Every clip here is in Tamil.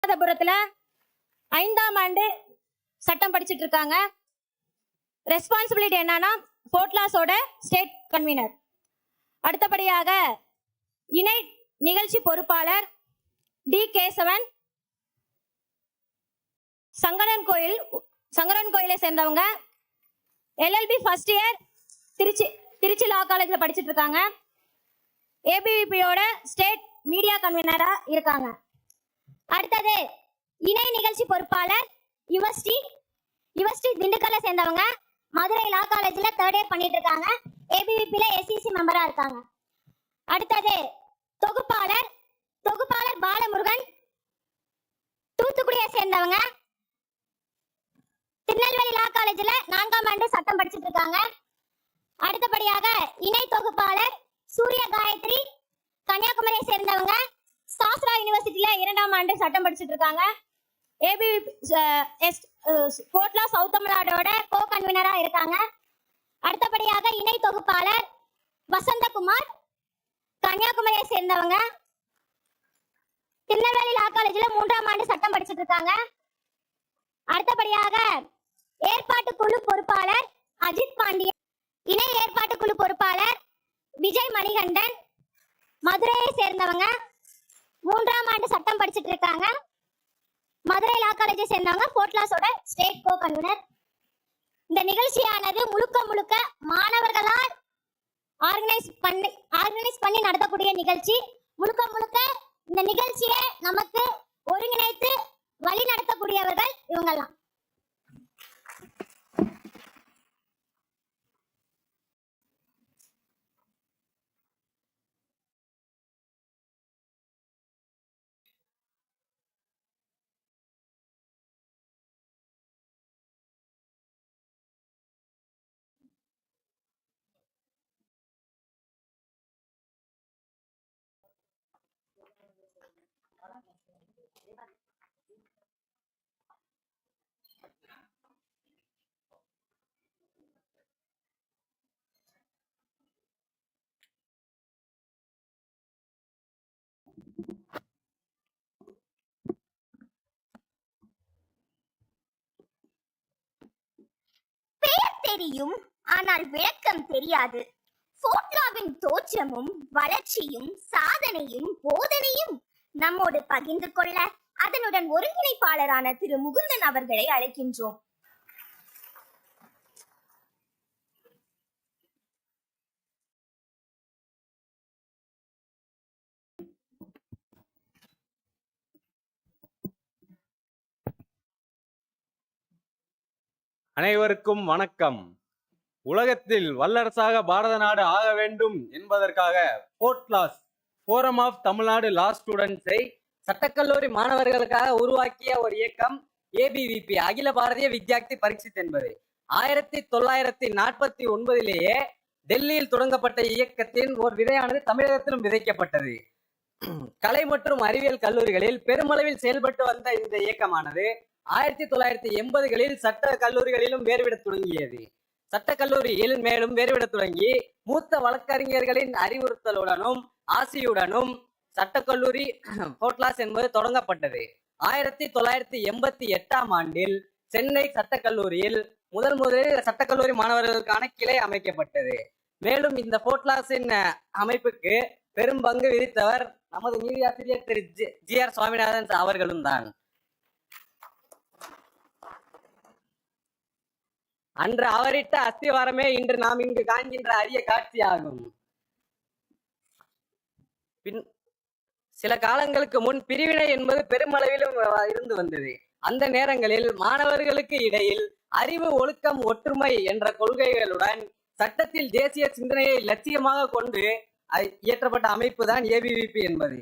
ராமநாதபுரத்துல 5ஆம் ஆண்டு சட்டம் படிச்சிட்டு இருக்காங்க. ரெஸ்பான்சிபிலிட்டி என்னன்னா போர்ட்லாஸோட ஸ்டேட் கன்வீனர். அடுத்தபடியாக இணை நிகழ்ச்சி பொறுப்பாளர் டி கேசவன், சங்கரன் கோயிலை சேர்ந்தவங்க, எல்எல்பி ஃபர்ஸ்ட் இயர் திருச்சி லா காலேஜ்ல படிச்சிட்டு இருக்காங்க. ஏபிவிபியோட ஸ்டேட் மீடியா கன்வீனரா இருக்காங்க. அடுத்தது இணை நிகழ்ச்சி பொறுப்பாளர் யுவஸ்ரீ திண்டுக்கல்ல சேர்ந்தவங்க, மதுரை லா காலேஜ்ல 3rd இயர் பண்ணிட்டு இருக்காங்க. ஏபிவிபில எஸ்சிசி மெம்பரா இருக்காங்க. அடுத்தது தொகுப்பாளர் பாலமுருகன், தூத்துக்குடியை சேர்ந்தவங்க, திருநெல்வேலி லா காலேஜ்ல 4ஆம் ஆண்டு சட்டம் படிச்சிட்டு இருக்காங்க. அடுத்தபடியாக இணை தொகுப்பாளர் சூரிய காயத்ரி, கன்னியாகுமரியை சேர்ந்தவங்க, சாஸ்திரா யூனிவர்சிட்டியில 2ஆம் ஆண்டு சட்டம் படிச்சிட்டு இருக்காங்க. போர்ட்லா சவுத் தமிழ்நாடோட கோ கன்வீனரா இருக்காங்க. அடுத்தபடியாக இணை தொகுப்பாளர் வசந்தகுமார், கன்னியாகுமரியை சேர்ந்தவங்க, திருநெல்வேலி லா காலேஜ்ல 3ஆம் ஆண்டு சட்டம் படிச்சிட்டு இருக்காங்க. அடுத்தபடியாக ஏற்பாட்டு குழு பொறுப்பாளர் அஜித் பாண்டியன், இணை ஏற்பாட்டு குழு பொறுப்பாளர் விஜய் மணிகண்டன், மதுரையை சேர்ந்தவங்க, 3ஆம் ஆண்டு சட்டம் படிச்சிட்டு இருக்காங்க. மதுரை லா காலேஜை சேர்ந்தவங்க, போர்ட்லாஸோட ஸ்டேட் கோ கன்வீனர். இந்த நிகழ்ச்சியானது முழுக்க மாணவர்களால் ஆர்கனைஸ் பண்ணி நடத்தக்கூடிய நிகழ்ச்சி. முழுக்க இந்த நிகழ்ச்சியை நமக்கு ஒருங்கிணைத்து வழி நடத்தக்கூடியவர்கள் இவங்கெல்லாம். தெரியும், ஆனால் விளக்கம் தெரியாது. போர்ட்லாவின் தோற்றமும் வளர்ச்சியும் சாதனையும் போதனையும் நம்மோடு பகிர்ந்து கொள்ள அதனுடன் ஒருங்கிணைப்பாளரான திரு முகுந்தன் அவர்களை அழைக்கின்றோம். அனைவருக்கும் வணக்கம். உலகத்தில் வல்லரசாக பாரத நாடு ஆக வேண்டும் என்பதற்காக போர்ட்லாஸ் ஃபோரம் ஆஃப் தமிழ்நாடு லா ஸ்டூடெண்ட்ஸை சட்டக்கல்லூரி மாணவர்களுக்காக உருவாக்கிய ஒரு இயக்கம் ஏபிவிபி, அகில பாரதிய வித்யார்த்தி பரீட்சித் என்பது 1949 டெல்லியில் தொடங்கப்பட்ட இயக்கத்தின் ஒரு விதையானது தமிழகத்திலும் விதைக்கப்பட்டது. கலை மற்றும் அறிவியல் கல்லூரிகளில் பெருமளவில் செயல்பட்டு வந்த இந்த இயக்கமானது 1980களில் சட்ட கல்லூரிகளிலும் வேறுவிடத் தொடங்கியது. சட்ட கல்லூரியில் மேலும் வேறுவிடத் தொடங்கி மூத்த வழக்கறிஞர்களின் அறிவுறுத்தலுடனும் ஆசியுடனும் சட்டக்கல்லூரி போர்ட்லாஸ் என்பது தொடங்கப்பட்டது. 1988ஆம் ஆண்டில் சென்னை சட்டக்கல்லூரியில் முதலில் சட்டக்கல்லூரி மாணவர்களுக்கான கிளை அமைக்கப்பட்டது. மேலும் இந்த போர்ட்லாஸின் அமைப்புக்கு பெரும் பங்கு விதித்தவர் நமது நீதியாசிரியர் திரு ஜி.ஆர். சுவாமிநாதன் அவர்களும் தான். அன்று அவரிட்ட அஸ்திவாரமே இன்று நாம் இங்கு காண்கின்ற அரிய காட்சியாகும். சில காலங்களுக்கு முன் பிரிவினை என்பது பெருமளவிலும் இருந்து வந்தது. அந்த நேரங்களில் மாணவர்களுக்கு இடையில் அறிவு, ஒழுக்கம், ஒற்றுமை என்ற கொள்கைகளுடன் சட்டத்தில் தேசிய சிந்தனையை லட்சியமாக கொண்டு இயற்றப்பட்ட அமைப்பு தான் ஏபிவிபி என்பது.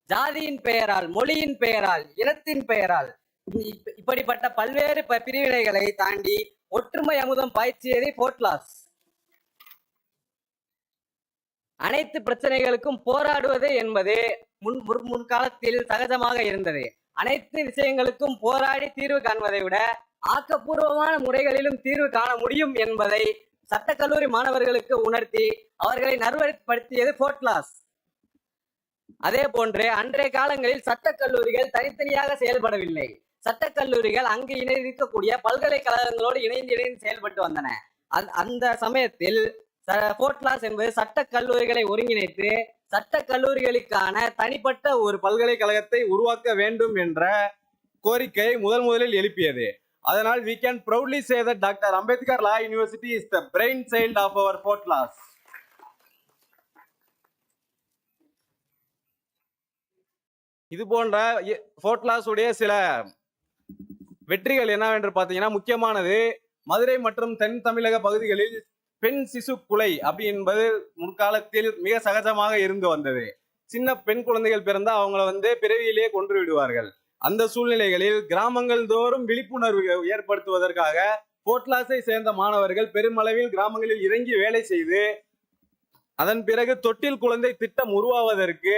ஜாதியின் பெயரால், மொழியின் பெயரால், இனத்தின் பெயரால் இப்படிப்பட்ட பல்வேறு பிரிவினைகளை தாண்டி ஒற்றுமை அமுதம் பாய்ச்சியது போர்ட்லாஸ். அனைத்து பிரச்சனைகளுக்கும் போராடுவது என்பது முன்காலத்தில் சகஜமாக இருந்தது. அனைத்து விஷயங்களுக்கும் போராடி தீர்வு காண்பதை விட ஆக்கப்பூர்வமான முறைகளிலும் தீர்வு காண முடியும் என்பதை சட்டக்கல்லூரி மாணவர்களுக்கு உணர்த்தி அவர்களை நல்வழிப்படுத்தியது போர்ட்லாஸ். அதே போன்று அன்றைய காலங்களில் சட்டக்கல்லூரிகள் தனித்தனியாக செயல்படவில்லை. சட்டக்கல்லூரிகள் அங்கு இருக்கக்கூடிய பல்கலைக்கழகங்களோடு இணைந்து செயல்பட்டு வந்தன. அந்த சமயத்தில் போர்ட்லாஸ் என்பது சட்டக்கல்லூரிகளை ஒருங்கிணைத்து சட்டக்கல்லூரிகளுக்கான தனிப்பட்ட ஒரு பல்கலைக்கழகத்தை உருவாக்க வேண்டும் என்ற கோரிக்கை முதலில் எழுப்பியது. அதனால் we can proudly say that Dr. Ambedkar Law University is the brain child of our Portlaws. இது போன்ற போர்ட்லாஸ் உடைய சில வெற்றிகள் என்னவென்று பார்த்தீங்கன்னா, முக்கியமானது மதுரை மற்றும் தென் தமிழக பகுதிகளில் பெண் சிசு கொலை அப்படி என்பது முற்காலத்தில் மிக சகஜமாக இருந்து வந்தது. சின்ன பெண் குழந்தைகள் பிறந்தா அவங்கள பிறவியிலேயே கொன்று விடுவார்கள். அந்த சூழ்நிலைகளில் கிராமங்கள் தோறும் விழிப்புணர்வு ஏற்படுத்துவதற்காக போர்ட்லாஸை சேர்ந்த மாணவர்கள் பெருமளவில் கிராமங்களில் இறங்கி வேலை செய்து அதன் பிறகு தொட்டில் குழந்தை திட்டம் உருவாவதற்கு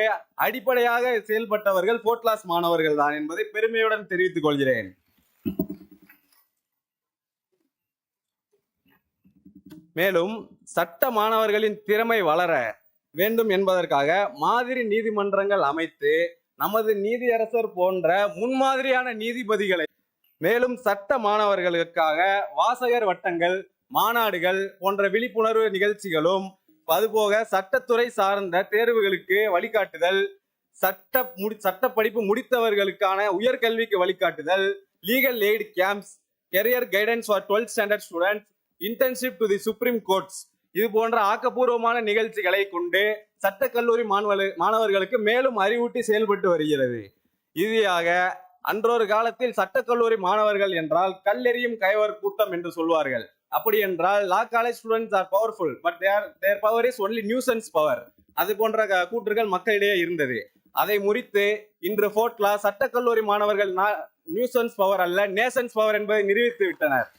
அடிப்படையாக செயல்பட்டவர்கள் போர்ட்லாஸ் மாணவர்கள் தான் என்பதை பெருமையுடன் தெரிவித்துக் கொள்கிறேன். மேலும் சட்ட மாணவர்களின் திறமை வளர வேண்டும் என்பதற்காக மாதிரி நீதிமன்றங்கள் அமைத்து நமது நீதியரசர் போன்ற முன்மாதிரியான நீதிபதிகளை, மேலும் சட்ட மாணவர்களுக்காக வாசகர் வட்டங்கள், மாநாடுகள் போன்ற விழிப்புணர்வு நிகழ்ச்சிகளும், அதுபோக சட்டத்துறை சார்ந்த தேர்வுகளுக்கு வழிகாட்டுதல், சட்ட படிப்பு முடித்தவர்களுக்கான உயர்கல்விக்கு வழிகாட்டுதல், legal aid camps, career guidance for 12th standard students, internship to the supreme courts, இது போன்ற ஆக்கப்பூர்வமான நிகழ்ச்சிகளை கொண்டு சட்டக்கல்லூரி மாணவர்களுக்கு மேலும் அறிவூட்டி செயல்பட்டு வருகிறது. இறுதியாக, அன்றொரு காலத்தில் சட்டக்கல்லூரி மாணவர்கள் என்றால் கல்லெறியும் கயவர் கூட்டம் என்று சொல்வார்கள். அப்படி என்றால் லா college students are powerful, but there power is only nuisance power, அது போன்ற கூற்றுகள் மக்களிடையே இருந்தது. அதை முறித்து இன்று போர்ட்லா சட்டக்கல்லூரி மாணவர்கள் நியூசன்ஸ் பவர் அல்ல, நேஷன்ஸ் பவர் என்பதை நிரூபித்து விட்டனர்.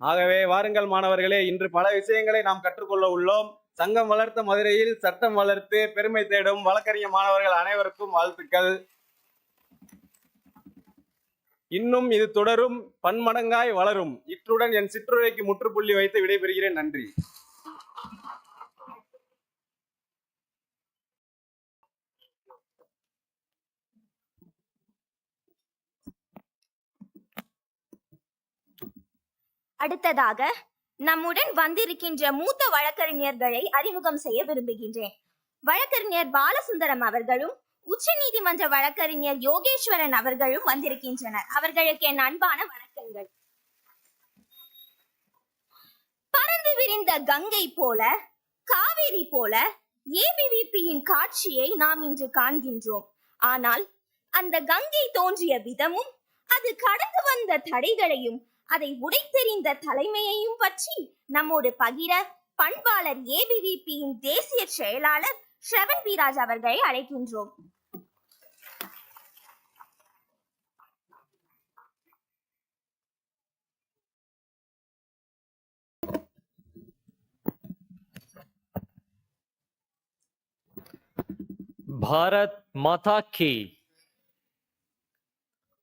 ஆகவே வாருங்கள் மாணவர்களே, இன்று பல விஷயங்களை நாம் கற்றுக்கொள்ள உள்ளோம். சங்கம் வளர்த்த மதுரையில் சட்டம் வளர்த்து பெருமை தேடும் வழக்கறிஞர் மாணவர்கள் அனைவருக்கும் வாழ்த்துக்கள். இன்னும் இது தொடரும், பன்மடங்காய் வளரும். இத்துடன் என் சிற்றுரைக்கு முற்றுப்புள்ளி வைத்து விடைபெறுகிறேன். நன்றி. அடுத்ததாக நம்முடன் வந்திருக்கின்ற மூத்த வழக்கறிஞர்களை அறிமுகம் செய்ய விரும்புகின்றேன். வழக்கறிஞர் பாலசுந்தரம் அவர்களும் உச்ச நீதிமன்ற வழக்கறிஞர் யோகேஸ்வரன் அவர்களும் வந்திருக்கின்றனர். அவர்களுக்கு என் அன்பான வணக்கங்கள். பறந்து விரிந்த கங்கை போல, காவேரி போல ஏபிவிபியின் காட்சியை நாம் இன்று காண்கின்றோம். ஆனால் அந்த கங்கை தோன்றிய விதமும், அது கடந்து வந்த தடைகளையும், அதை உடைத்தெறிந்த தலைமையையும் பற்றி நம்மோடு பகிர பண்பாளர் ஏபிவிபியின் தேசிய செயலாளர் ஸ்ரவன் பிராஜ் அவர்களை அழைக்கின்றோம். Bharat Mata Ki.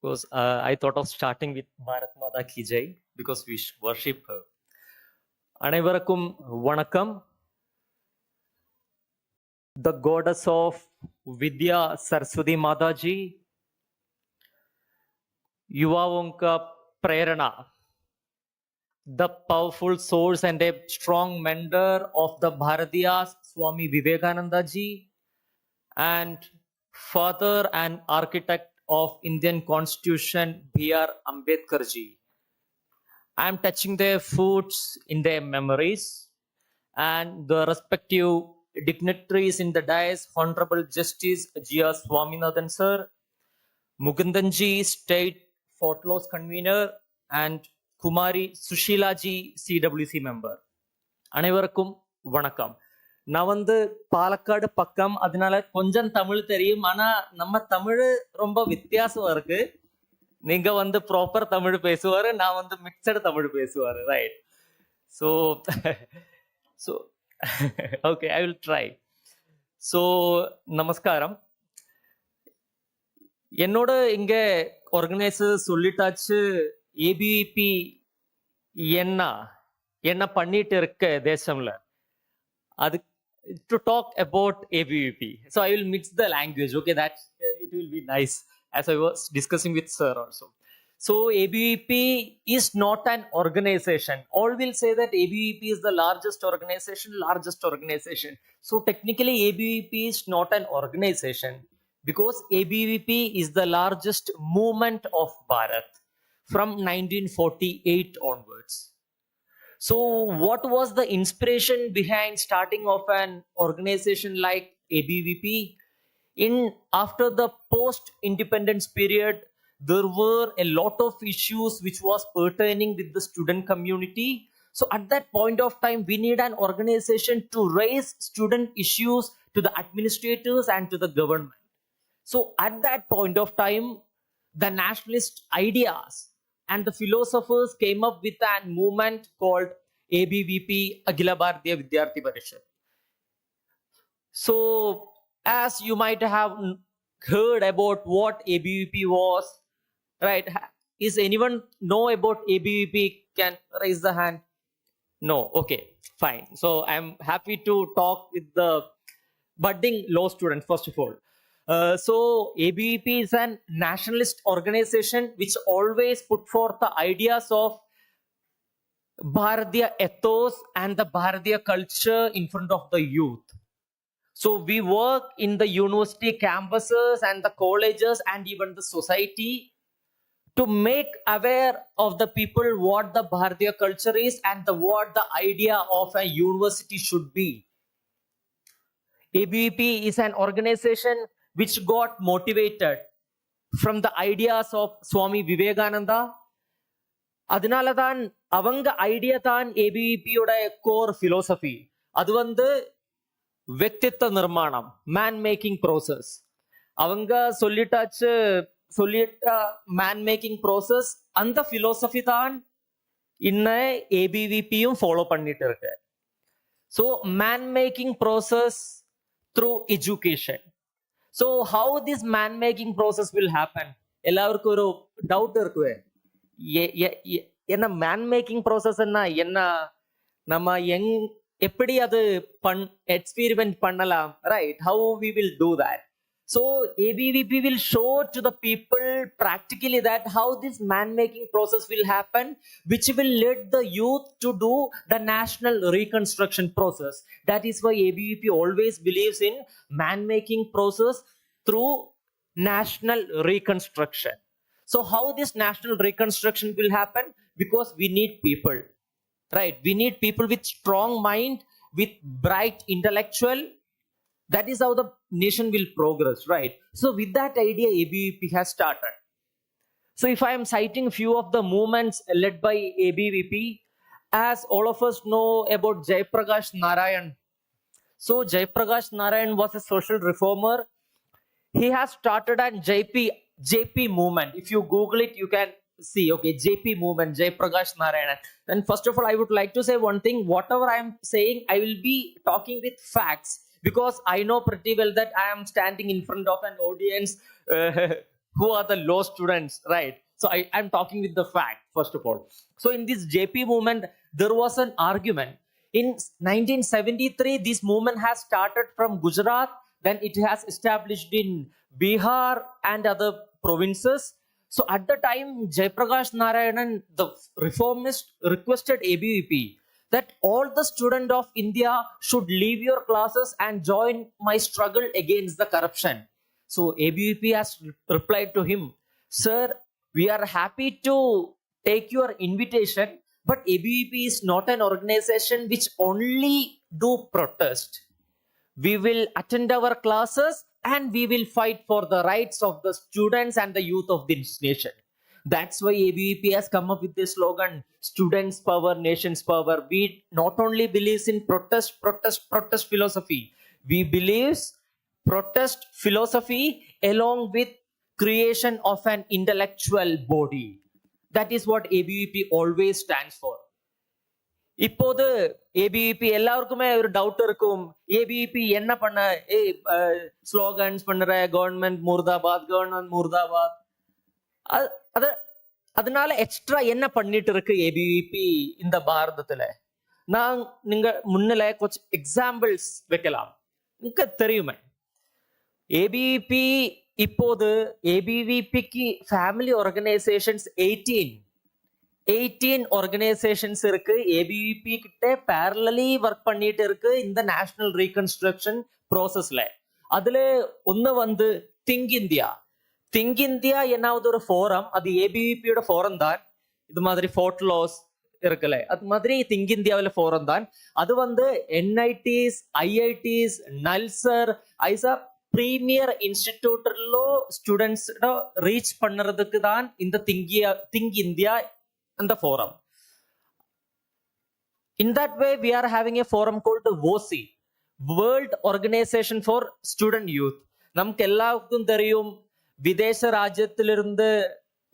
Because I thought of starting with Bharat Mata Ki Jai because we worship her. அனைவருக்கும் வணக்கம். The goddess of Vidya Saraswati Mataji, युवाओं का प्रेरणा, the powerful source and a strong mentor of the Bharatiyas, Swami Vivekananda ji, and father and architect of Indian Constitution, B.R. Ambedkar ji. I am touching their foots in their memories, and the respective dignitaries in the dais, Honorable Justice G.R. Swaminathan sir, Mukundan ji, State Fourth Convener, and Kumari Sushila ji, CWC member. அனைவருக்கும் வணக்கம். நான் பாலக்காடு பக்கம், அதனால கொஞ்சம் தமிழ் தெரியும். ஆனா நம்ம தமிழ் ரொம்ப வித்தியாசம் இருக்கு. நீங்க ப்ராப்பர் தமிழ் பேசுவாரு, நான் மிக்சடு தமிழ் பேசுவாரு, right? So so okay, I will try. So நமஸ்காரம். என்னோட இங்க ஆர்கனைசர் சொல்லிட்டாச்சு, ஏபிவிபி என்ன பண்ணிட்டு இருக்க தேசம்ல. to talk about ABVP. So I will mix the language. Okay, that it will be nice, as I was discussing with sir also. So ABVP is not an organization. All will say that ABVP is the largest organization. So technically ABVP is not an organization, because ABVP is the largest movement of Bharat from 1948 onwards. So what was the inspiration behind starting of an organization like ABVP? After the post-independence period, there were a lot of issues which was pertaining with the student community. So at that point of time, we need an organization to raise student issues to the administrators and to the government. So at that point of time, the nationalist ideas and the philosophers came up with a movement called ABVP, Akhila Bharatiya Vidyarthi Parishad. So as you might have heard about what ABVP was, right? Is anyone know about ABVP? Can raise the hand? No. Okay, fine. So I'm happy to talk with the budding law student first of all. So ABVP is an nationalist organization which always put forth the ideas of Bharatiya ethos and the Bharatiya culture in front of the youth. So we work in the university campuses and the colleges and even the society to make aware of the people what the Bharatiya culture is and what the idea of a university should be. ABVP is an organization which got motivated from the ideas of Swami Vivekananda. அதனாலதான் அவங்க ஐடியா தான் ஏபிவிபியோட கோர் பிலோசபி. அது व्यक्तित्व निर्माणम, मैन मेकिंग प्रोसेस. அவங்க சொல்லிட்ட மேன் மேக்கிங் ப்ரோசஸ், அந்த பிலோசபி தான் இன்ன ஏபிவிபியும் ஃபாலோ பண்ணிட்டு இருக்கு. So man making process through education. So how this man making process will happen? எல்லாருக்கும் ஒரு டவுட் இருக்கு, என்ன மேன் மேக்கிங் ப்ரோசஸ் என்ன, நம்ம எப்படி அது எக்ஸ்பெரிமெண்ட் பண்ணலாம், right? How we will do that? So ABVP will show to the people practically that how this man-making process will happen, which will lead the youth to do the national reconstruction process. That is why ABVP always believes in man-making process through national reconstruction. So how this national reconstruction will happen? Because we need people, right? We need people with strong mind, with bright intellectual. That is how the nation will progress, right? So with that idea, ABVP has started. So if I am citing few of the movements led by ABVP, as all of us know about Jayaprakash Narayan. So Jayaprakash Narayan was a social reformer. He has started a JP movement. If you Google it, you can see, okay, JP movement, Jayaprakash Narayan. And first of all, I would like to say one thing. Whatever I am saying, I will be talking with facts, because I know pretty well that I am standing in front of an audience who are the law students, right? So I am talking with the fact, first of all. So in this JP movement, there was an argument. In 1973, this movement has started from Gujarat, then it has established in Bihar and other provinces. So at the time, Jayaprakash Narayanan, the reformist, requested ABVP that all the students of India should leave your classes and join my struggle against the corruption. So ABVP has replied to him, sir, we are happy to take your invitation, but ABVP is not an organization which only do protest. We will attend our classes and we will fight for the rights of the students and the youth of this nation. That's why ABVP has come up with this slogan, students power, nations power. We not only believes in protest philosophy. We believes protest philosophy along with creation of an intellectual body. That is what ABVP always stands for. இப்போது ஏபிவிபி எல்லாருக்குமே ஒரு டவுட் இருக்கும், ஏபிவிபி என்ன பண்ண ஸ்லோகன்ஸ் பண்ற, கவர்மெண்ட் முர்தாபாத். அதனால எக்ஸ்ட்ரா என்ன பண்ணிட்டு இருக்கு ஏபிவிபி இந்த பாரதத்துல? நான் நீங்க முன்னில கொஞ்சம் எக்ஸாம்பிள்ஸ் வைக்கலாம். உங்களுக்கு தெரியுமே ஏபிவிபி இப்போது ஏபிவிபிக்கு ஃபேமிலி ஆர்கனைசேஷன்ஸ் 18 ஆர்கனைசேஷன்ஸ் இருக்கு. ஏபிவிபி கிட்ட பேரலி ஒர்க் பண்ணிட்டு இருக்கு இந்த நேஷனல் ரீகன்ஸ்ட்ரக்ஷன் ப்ராசஸ்ல. அதுல ஒன்னு வந்து திங்க் இந்தியா என்னாவது ஒரு ஃபோரம், அது ஏபிவிபியோட ஃபோரம் தான். இது மாதிரி ஃபோர்ட் லாஸ் இருக்குல்ல, அது மாதிரி திங்க் இந்தியாவில் ஃபோரம் தான். அது வந்து என்ஐடிஸ், ஐஐடிஸ், நல்சர், ஐசா பிரீமியர் இன்ஸ்டிடியூட்ல ஸ்டூடெண்ட்ஸ் ரீச் பண்ணுறதுக்கு தான் இந்த திங்க் இந்தியா அந்த forum. In that way, we are having a forum called WOSI, World Organization for Student Youth. നമുക്ക് എല്ലാവർക്കും தெரியும் വിദേശ രാജ്യത്തിലിരുന്ന്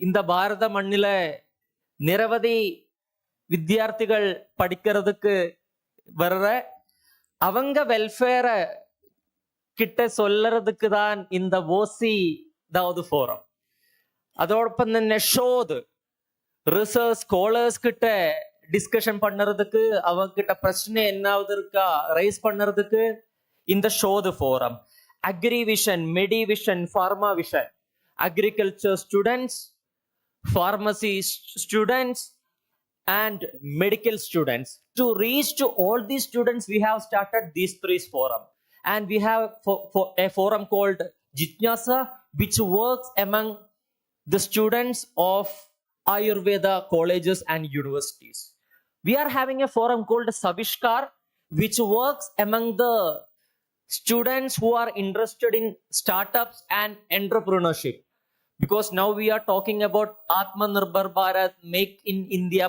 இந்த பாரத மண்ணில நிரவധി வித்தியார்த்திகள் படிக்கிறதுக்கு வர்ற அவங்க வெல்ஃபேரை கிட்ட சொல்லறதுக்கு தான் இந்த ஓசி தாவது ஃபோரம். அதோடொപ്പം തന്നെ ஷோது ரிசர்ச் ஸ்காலர்ஸ் கிட்ட டிஸ்கஷன் பண்ணுறதுக்கு, அவங்க கிட்ட பிரச்சனை என்னாவது இருக்கா ரைஸ் பண்ணுறதுக்கு இந்த ஷோது forum. Agrivision, Medivision, pharma vision, agriculture students, pharmacy students and medical students. To reach to all these students, we have started these three forum, and we have a forum called Jitnyasa, which works among the students of Ayurveda colleges and universities. We are having a forum called Savishkar, which works among the students who are interested in startups and entrepreneurship. Because now we are talking about Atmanirbhar Bharat, Make in India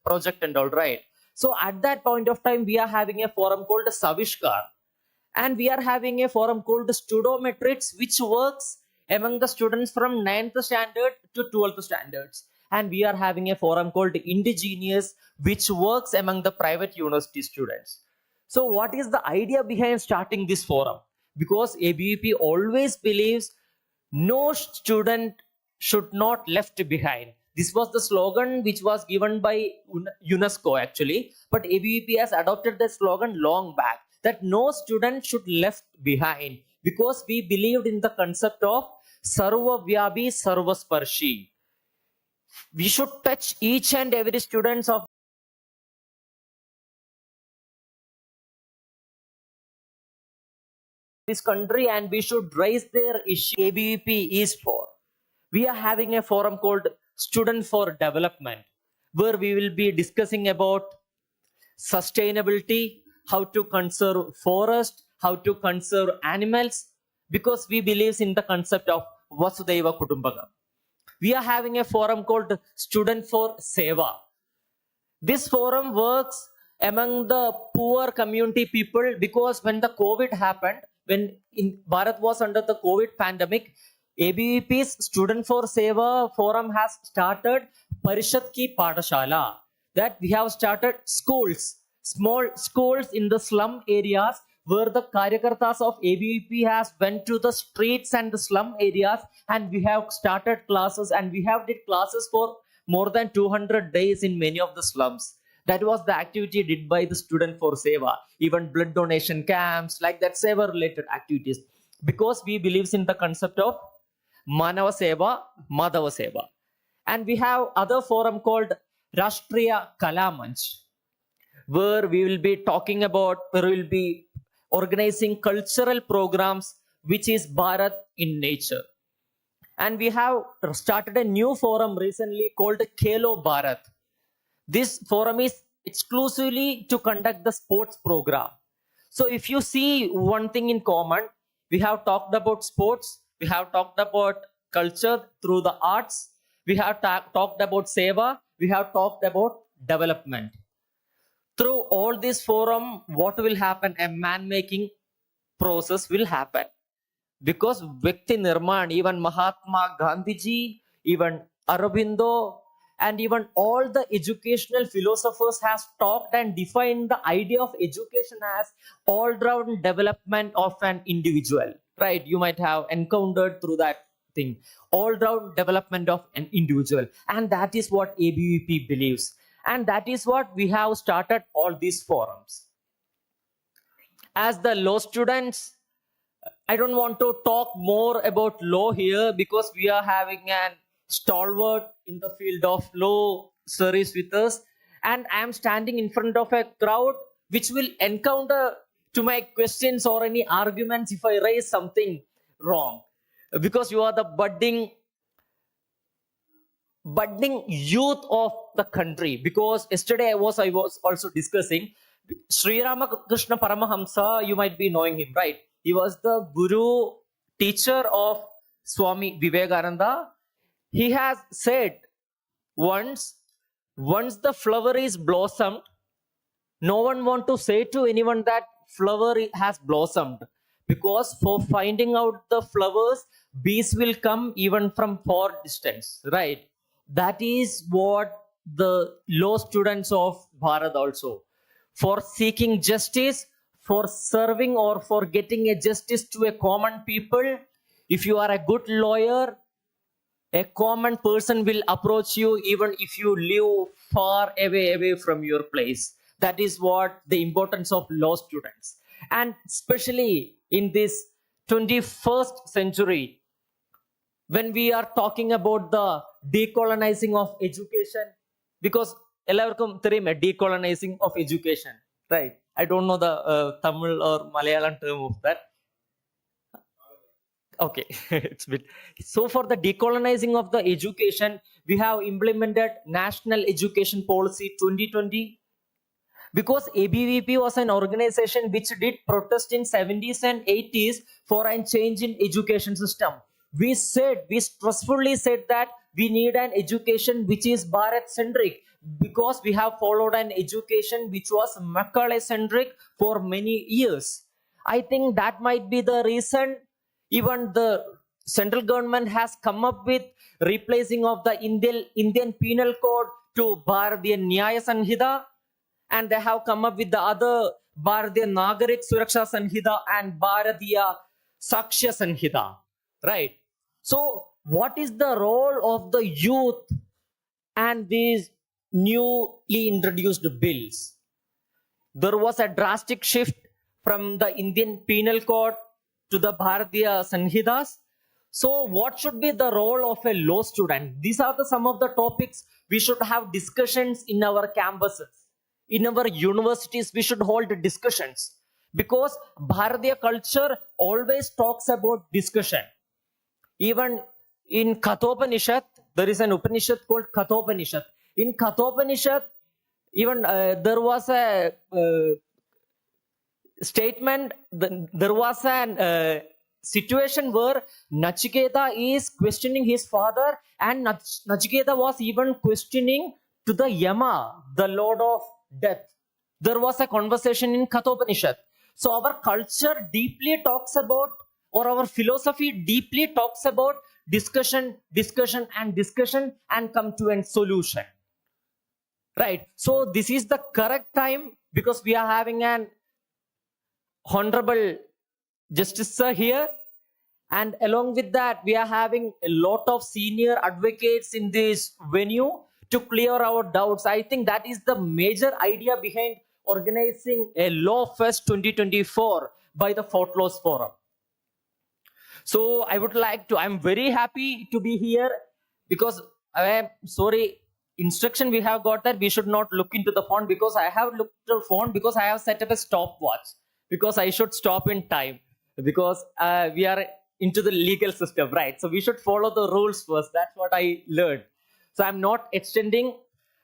project and all, right? So at that point of time, we are having a forum called Savishkar, and we are having a forum called Studometrics, which works among the students from 9th standard to 12th standards. And we are having a forum called Indigenous, which works among the private university students. So what is the idea behind starting this forum? Because ABVP always believes no student should not left behind. This was the slogan which was given by UNESCO actually, but ABVP has adopted that slogan long back, that no student should left behind, because we believed in the concept of Sarva Vyabi Sarva Sparshi. We should touch each and every students of this country, and we should raise their issue. ABVP is for. We are having a forum called Student for Development, where we will be discussing about sustainability, how to conserve forest, how to conserve animals, because we believe in the concept of Vasudhaiva Kutumbakam. We are having a forum called Student for Seva. This forum works among the poor community people, because when the COVID happened, when Bharat was under the COVID pandemic, ABVP's Student for Seva forum has started Parishad Ki Padashala, that we have started schools, small schools in the slum areas, where the Karyakartas of ABVP has went to the streets and the slum areas, and we have started classes, and we have did classes for more than 200 days in many of the slums. That was the activity did by the Student for Seva, even blood donation camps, like that Seva related activities, because we believes in the concept of Manava Seva, Madhava Seva. And we have other forum called Rashtriya Kala Manch, where we will be talking about, where we will be organizing cultural programs, which is Bharat in nature. And we have started a new forum recently called Khelo Bharat. This forum is exclusively to conduct the sports program. So if you see one thing in common, we have talked about sports, we have talked about culture through the arts, we have talked about seva, we have talked about development. Through all this forum, what will happen? A man-making process will happen. Because Vyakti Nirman, even Mahatma Gandhiji, even Aurobindo, and even all the educational philosophers has talked and defined the idea of education as all-round development of an individual, right? You might have encountered through that thing, all-round development of an individual, and that is what ABVP believes. And that is what we have started all these forums. As the law students, I don't want to talk more about law here because we are having an stalwart in the field of law series with us, and I am standing in front of a crowd which will encounter to my questions or any arguments if I raise something wrong, because you are the budding youth of the country. Because yesterday I was also discussing Sri Ramakrishna Paramahamsa. You might be knowing him, right? He was the guru teacher of Swami Vivekananda. He has said once the flower is blossomed, no one want to say to anyone that flower has blossomed, because for finding out the flowers, bees will come even from far distance, right? That is what the law students of Bharat also, for seeking justice, for serving or for getting a justice to a common people. If you are a good lawyer, a common person will approach you even if you live far away from your place. That is what the importance of law students. And especially in this 21st century, when we are talking about the decolonizing of education, because എല്ലാവർക്കും தெரியுமே decolonizing of education, right? I don't know the Tamil or Malayalam term of that. Okay, it's a bit. So for the decolonizing of the education, we have implemented National Education Policy 2020, because ABVP was an organization which did protest in 70s and 80s for a change in education system. We stressfully said that we need an education which is Bharat centric, because we have followed an education which was Macaulay centric for many years. I think that might be the reason even the central government has come up with replacing of the Indian Penal Code to Bharatiya Nyaya Sanhita, and they have come up with the other Bharatiya Nagarik Suraksha Sanhita and Bharatiya Sakshya Sanhita, right? So what is the role of the youth and these newly introduced bills? There was a drastic shift from the Indian Penal Code to the Bharatiya Sanhitas. So what should be the role of a law student? These are some of the topics we should have discussions in our campuses. In our universities, we should hold discussions, because Bharatiya culture always talks about discussion. Even in Kathopanishad, there is an Upanishad called Kathopanishad. In Kathopanishad, even there was a statement, there was a situation where Nachiketa is questioning his father, and Nachiketa was even questioning to the Yama, the Lord of Death. There was a conversation in Kathopanishad. So our culture deeply talks about, or our philosophy deeply talks about discussion and come to a solution, right? So this is the correct time, because we are having an honorable justice sir here, and along with that we are having a lot of senior advocates in this venue to clear our doubts. I think that is the major idea behind organizing a Law Fest 2024 by the Fort Laws Forum. So I would like to, I'm very happy to be here, because I am sorry, instruction we have got that we should not look into the phone, because I have looked at the phone because I have set up a stopwatch, because I should stop in time, because we are into the legal system, right? So we should follow the rules first. That's what I learned. So I'm not extending.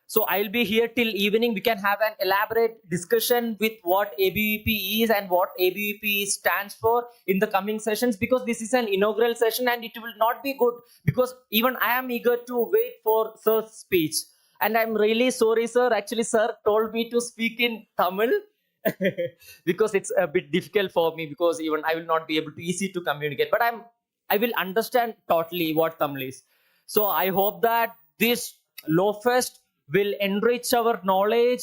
So I'll be here till evening. We can have an elaborate discussion with what ABVP is and what ABVP stands for in the coming sessions, because this is an inaugural session and it will not be good, because even I am eager to wait for sir's speech. And I'm really sorry, sir. Actually, sir told me to speak in Tamil because it's a bit difficult for me, because even I will not be able to easy to communicate, but I will understand totally what Tamil is. So I hope that this Law Fest will enrich our knowledge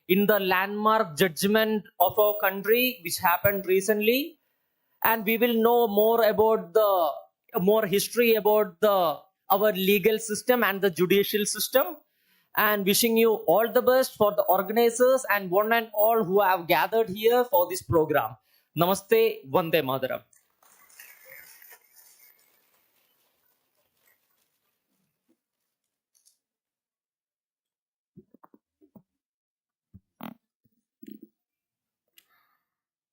in the landmark judgment of our country, which happened recently, and we will know more about more history about our legal system and the judicial system. and wishing you all the best for the organizers and one and all who have gathered here for this program. Namaste, Vande Mataram.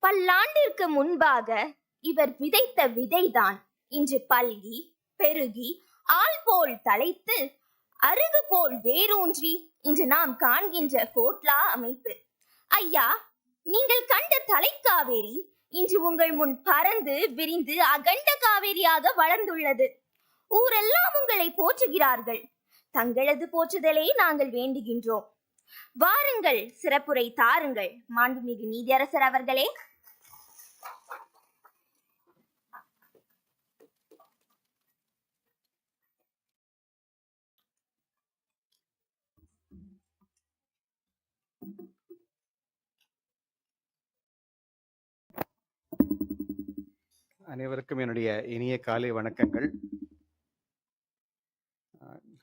பல்லாண்டிற்கு முன்பாக இவர் விதைத்த விதைதான் இன்று பல்கி பெருகி ஆள் போல் தலைத்து அருகு போல் வேரூன்றி இன்று நாம் காண்கின்ற கோட்லா அமைப்பு. ஐயா, நீங்கள் கண்ட தலைக்காவேரி இன்று உங்கள் முன் பறந்து விரிந்து அகண்ட காவேரியாக வளர்ந்துள்ளது. ஊரெல்லாம் உங்களை போற்றுகிறார்கள். தங்களது போற்றுதலை நாங்கள் வேண்டுகின்றோம். வாருங்கள், சிறப்புரை தாருங்கள் மாண்புமிகு நீதியரசர் அவர்களே. அனைவருக்கும் என்னுடைய இனிய காலை வணக்கங்கள்.